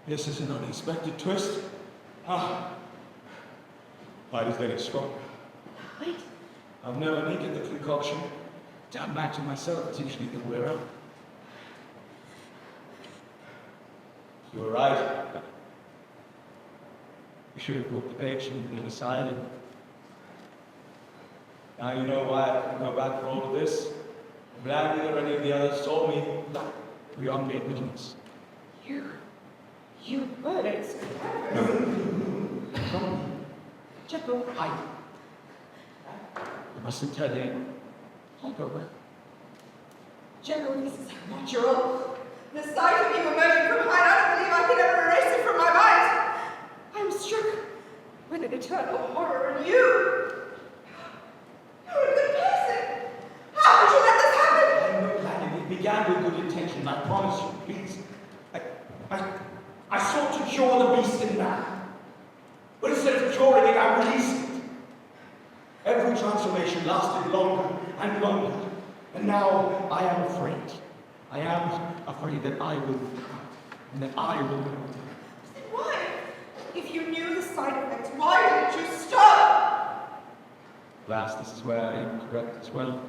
This is an unexpected twist. Light is very strong. Wait. I've never needed the concoction. To imagine myself, it's usually the way around. You were right. You should have put the page and been aside. Now you know why I didn't go back for all of this. I'm glad neither any of the others saw me. We are made villains. You murdered Jekyll. You mustn't tell him. I'll go back. Jekyll, this is unnatural. The sight of you emerging from Hyde, I don't believe I could ever erase it from my mind. I'm struck with an eternal horror in you. You're a good person. How could you let this happen? I'm not planning. It began with good intention, I promise you. Please. I sought to cure the beast in man. But instead of curing it, I released it. Every transformation lasted longer and longer. And now I am afraid. I am afraid that I will die, and that I will. Then why? If you knew the side effects, why didn't you stop? Alas, this is where I am correct as well.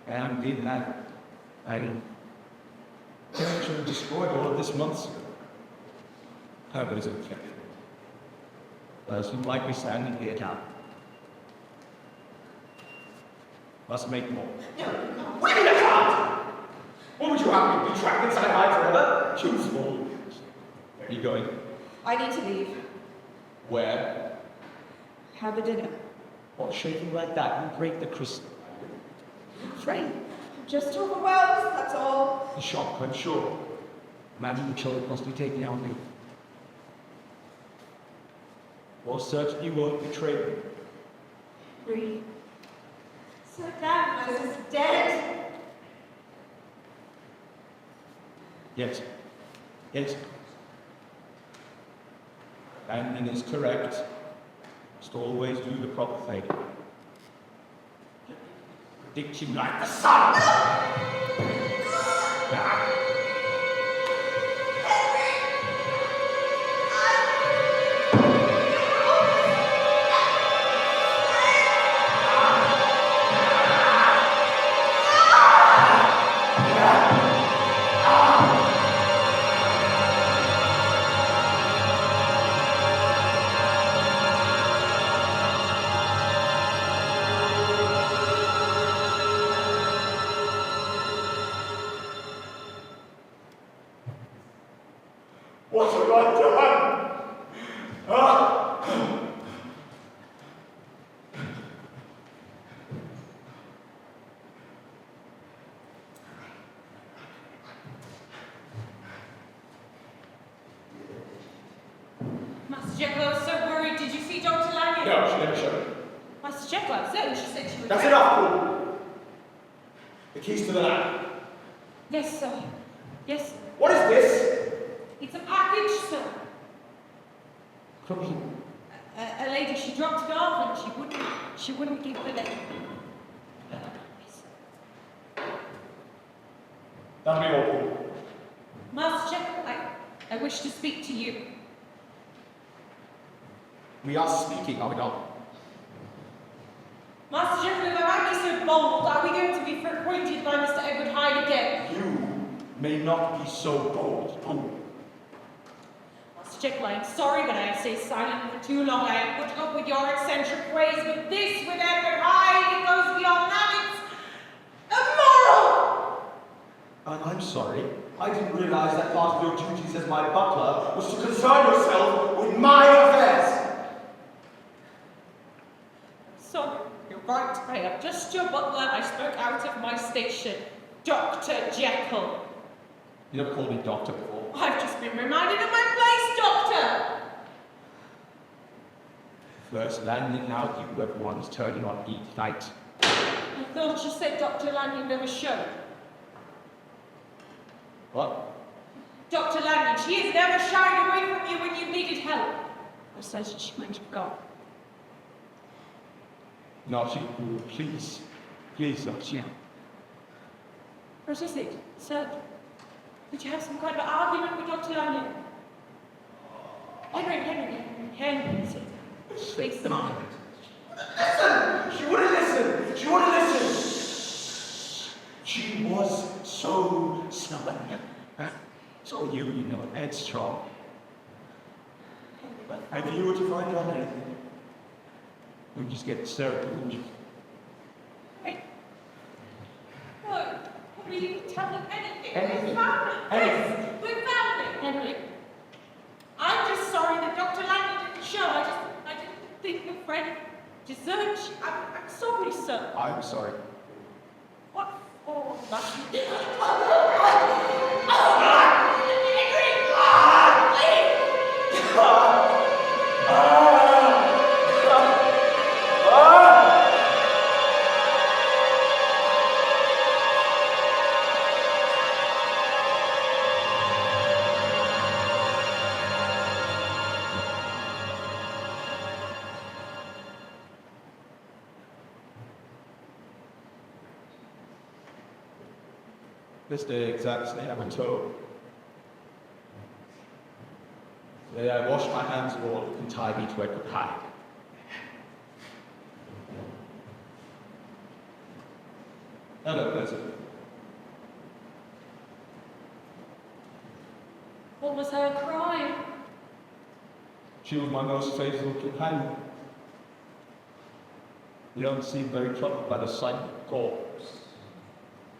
I am indeed that. I should have destroyed all of this months ago. However, it's okay. Person like me standing here now. Must make more. What do you mean I can't? What would you have me be trapped inside Hyde forever? Choose fool. Where are you going? I need to leave. Where? Have a dinner. What, shaking like that? You break the crystal. Train. Just overwhelmed, that's all. The shock, I'm sure. Imagine the children must be taking out you. Well, certainly won't betray me. Bree. Sir Danvers is dead. Yes. Yes. Landing is correct. Must always do the proper thing. Predict you like the sun! What have I done? Ah! Master Jekyll, I was so worried. Did you see Dr. Lanyon? No, she never showed me. Master Jekyll, I was certain she said she would. That's enough, Paul. The keys to the lab. Yes, sir. Yes. What is this? It's a package, sir. From who? A lady, she dropped it off and she wouldn't give the letter. That'll be all, Paul. Master Jekyll, I wish to speak to you. We are speaking, are we not? Master Jekyll, if I might be so bold, are we going to be appointed by Mr. Edward Hyde again? You may not be so bold, Paul. Master Jekyll, I am sorry that I have stayed silent for too long. I have put up with your eccentric ways, but this with Edward Hyde, it goes beyond that. It's immoral! And I'm sorry. I didn't realize that part of your duties as my butler was to concern yourself with my affairs. Sorry, you're right. I am just your butler. I spoke out of my station. Dr. Jekyll. You never called me doctor before. I've just been reminded of my place, Doctor! First landing, now you everyone's turning on each night. I thought you said Dr. Lanyon never showed. What? Dr. Lanyon, she has never shied away from you when you needed help. Or says she might have gone. Not you, please. Please, not you. What is it, sir? Did you have some kind of argument with Dr. Lanyon? Henry, sir. Face the mind. Listen! She wouldn't listen! She wouldn't listen! She was so stubborn. So you know, headstrong. But if you were to find out anything, we'd just get hysterical, wouldn't you? Hey. No, we didn't tell them anything. Anything? We found it. Anything? Yes, we found it, Henry. I'm just sorry that Dr. Lanyon didn't show. I didn't think the friend deserved you. I'm sorry, sir. I'm sorry. What for? Nothing. This day exactly I am told. Today I wash my hands of all and tie me to Edward Hyde. Hello, President. What was her crime? She was my most faithful companion. You don't seem very troubled by the sight of a corpse.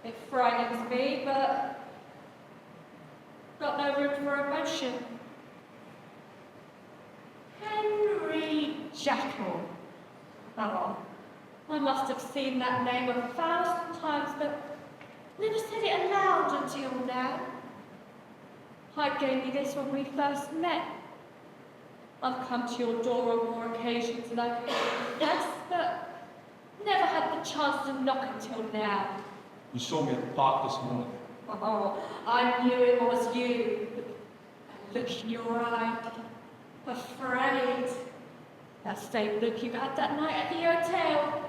It frightens me, but got no room for emotion. Henry Jekyll. Oh, I must have seen that name 1,000 times, but never said it aloud until now. I gave you this when we first met. I've come to your door on more occasions than I can guess, but never had the chance to knock until now. You saw me at the park this morning. Oh, I knew it was you. Look in your eye. Afraid. That same look you had that night at the hotel.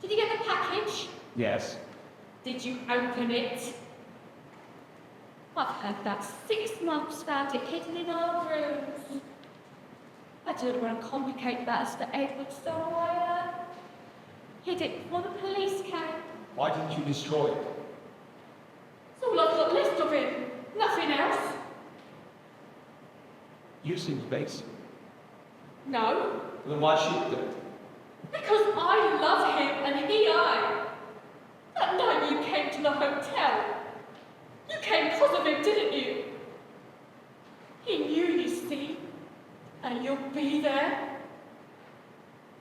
Did you get the package? Yes. Did you open it? I've had that 6 months found it hidden in our rooms. I didn't want to complicate matters for Edward, so I hid it before the police came. Why didn't you destroy it? That's all I've got left of him. Nothing else. You seem basic. No, Then why shoot them? because I love him and he I. That night you came to the hotel. You came because of him, didn't you? He knew, you see, and you'll be there.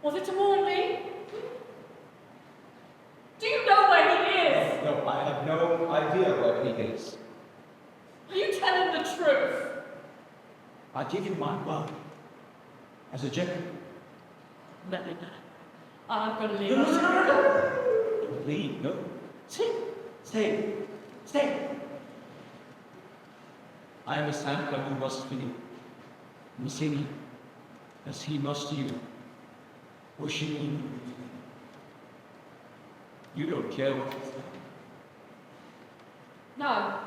Was it to warn me? Do you know where he is? No, I have no idea where he is. Are you telling the truth? I give you my word. As a gentleman. No. I'm gonna leave. Leave, no. Stay. I am a sampler who must be missing as he must you. Wishing you. You don't care what he said. No.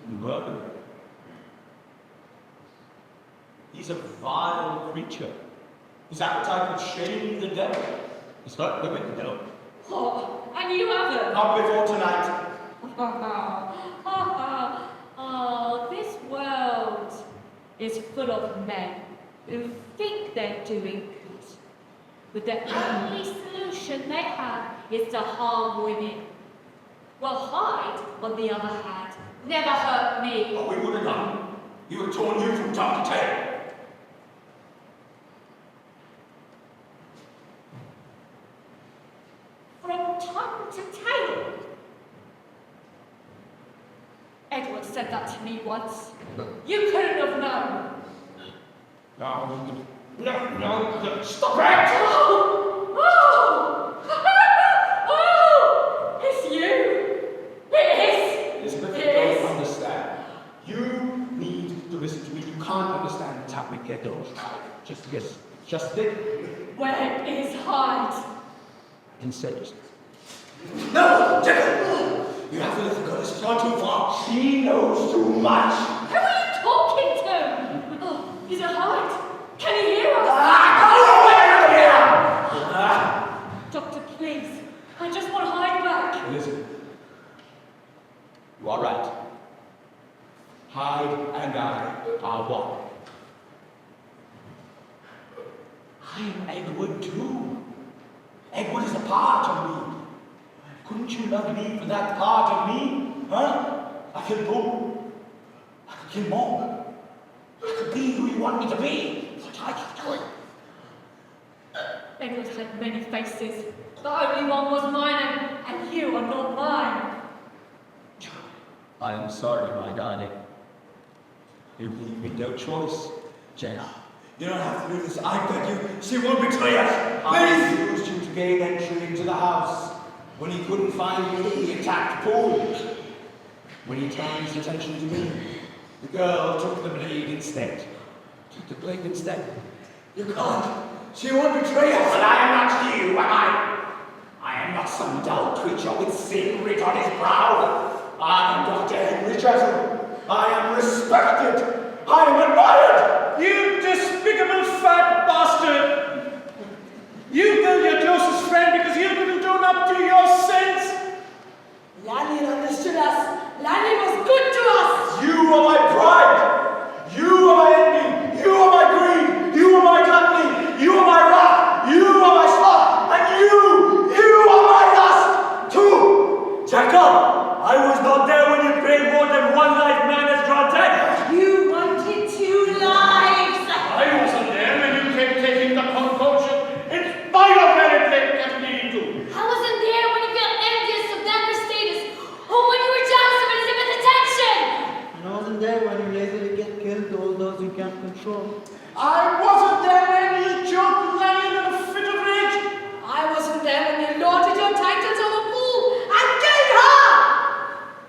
Murder. He's a vile creature. His appetite would shame the devil. He's not women, no. Oh, and you haven't? Not before tonight. Oh, this world is full of men who think they're doing good, but the only solution they have is to harm women. Well, Hyde, on the other hand, never hurt me. What we would have done, he would have torn you from top to tail. From tongue to tail. Edward said that to me once. You couldn't have known. No, stop it! Oh, it's you. It is. Elizabeth, you It don't is. understand. You need to listen to me. You can't understand what's happening here, girls. Just yes. Just think. Where is Hyde? Insist. No, Jekyll! You have to let the girl. This has gone too far. She knows too much. Who are you talking to? Oh, is it Hyde? Can he hear us? Doctor, please. I just want Hyde back. Elizabeth, you are right. Hyde and I are one. I am Edward too. Edward is a part of me. Couldn't you love me for that part of me? Huh? I killed Bull. I could kill Monk. I could be who you want me to be. But I can do it. Edward's had many faces, but only one was mine, and you are not mine. I am sorry, my darling. You leave me no choice, Jenna. You don't have to do this. I beg you. She won't betray us. I Please! refused you to gain entry into the house. When he couldn't find you, he attacked Paul. When he turned his attention to me, the girl took the blade instead. Took the blade instead. You can't. She won't betray us. But I am not you, am I? I am not some dull creature with sin writ on his brow. I am Dr. Henry Jekyll. I am respected. I am admired. You despicable fat bastard! You killed your closest friend because you couldn't own up to your sins! Lanny understood us. Lanny was good to us. You are my pride. You are my envy. You are my greed. You are my gluttony. You are my wrath. You I was not there when you prayed more than one life man has granted. You wanted 2 lives. I wasn't there when you kept taking the concoction in spite of where it kept leading to. I wasn't there when you felt envious of Dapper's status, or when you were jealous of Elizabeth's attention. And I wasn't there when you lazily get killed all those you can't control. I wasn't there when you choked Lanyon in a fit of rage. I wasn't there when you lorded your titles over Fool and killed her!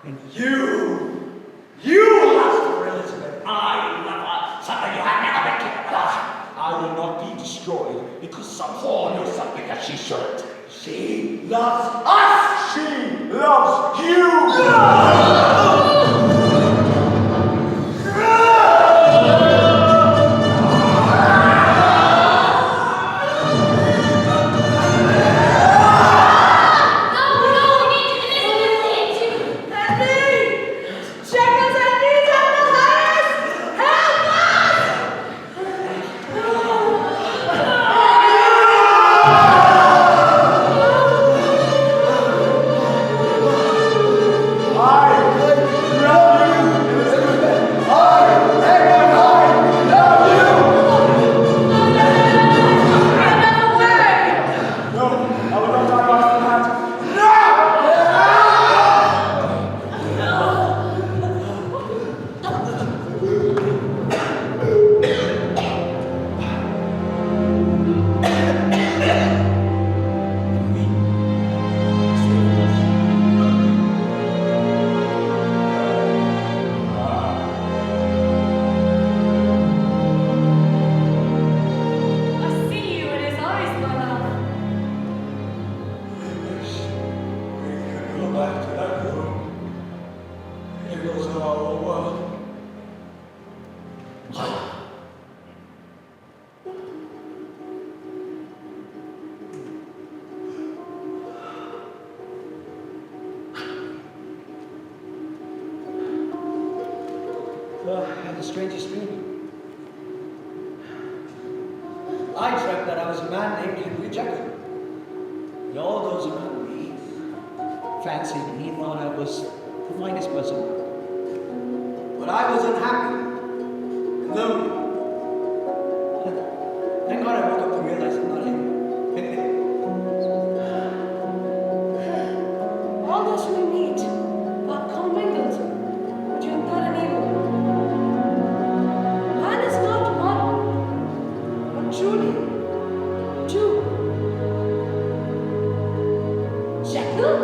And you asked for Elizabeth. I love her, something you had never been capable of. I will not be destroyed because some Or knew something that she shouldn't. She loves us. She loves you! I had the strangest dream. I dreamt that I was a man named Henry Jekyll. And all those around me fancied me, thought I was the finest person. But I was unhappy and lonely. Thank God I woke up to realize I'm not him. All those we meet are commingled between good and evil. Man is not one, but truly two. Jekyll?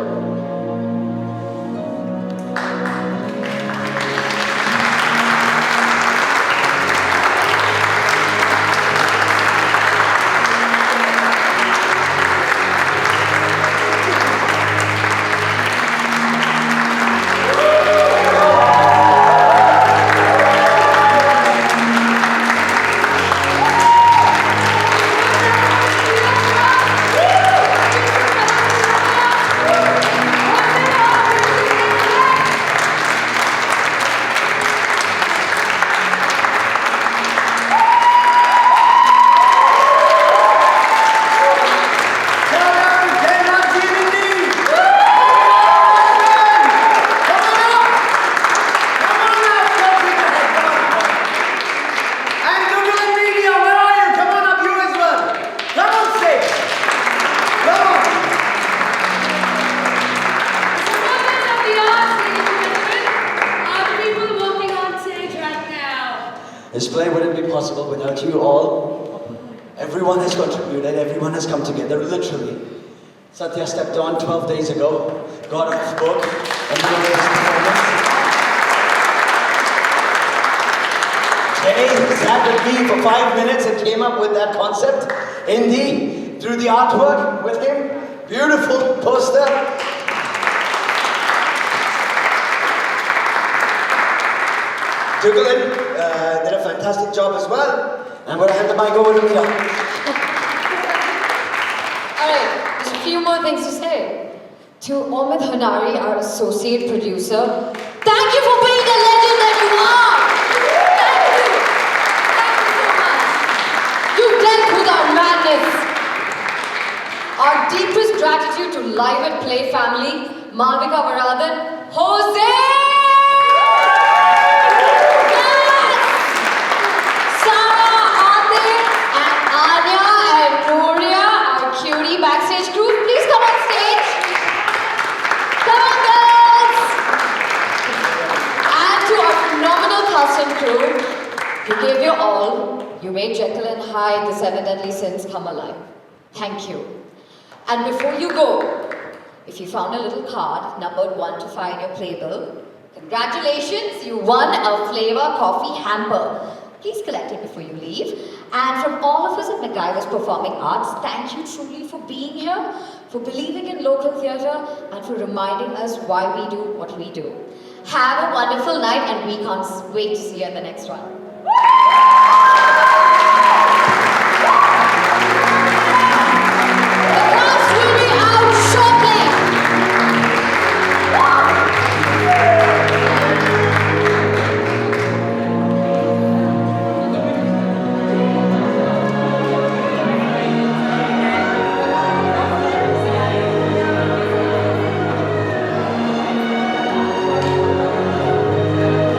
This play wouldn't be possible without you all. Everyone has contributed, everyone has come together, literally. Satya stepped on 12 days ago, got off book, and now there's performance. Jay sat with me for 5 minutes and came up with that concept. Indy, through the artwork with him, beautiful poster. Jugalin did a fantastic job as well. I'm going to hand the mic over to Mira. Alright, just a few more things to say. To Omid Hanari, our associate producer, thank you for being the legend that you are! Thank you! Thank you so much! You dealt with our madness. Our deepest gratitude to Live at Play family Malvika Varadhan, Jose! Sarah, Atif, and Anya and Nuria, our cutie backstage crew, please come on stage. Come on, girls! And to our phenomenal cast and crew, you gave your all. You made Jekyll and Hyde, the 7 Deadly Sins, come alive. Thank you. And before you go, if you found a little card numbered 1 to 5 in your playbill, congratulations, you won a Flavor Coffee hamper. Please collect it before you leave. And from all of us at MacGyver's Performing Arts, thank you truly for being here, for believing in local theatre, and for reminding us why we do what we do. Have a wonderful night, and we can't wait to see you in the next one.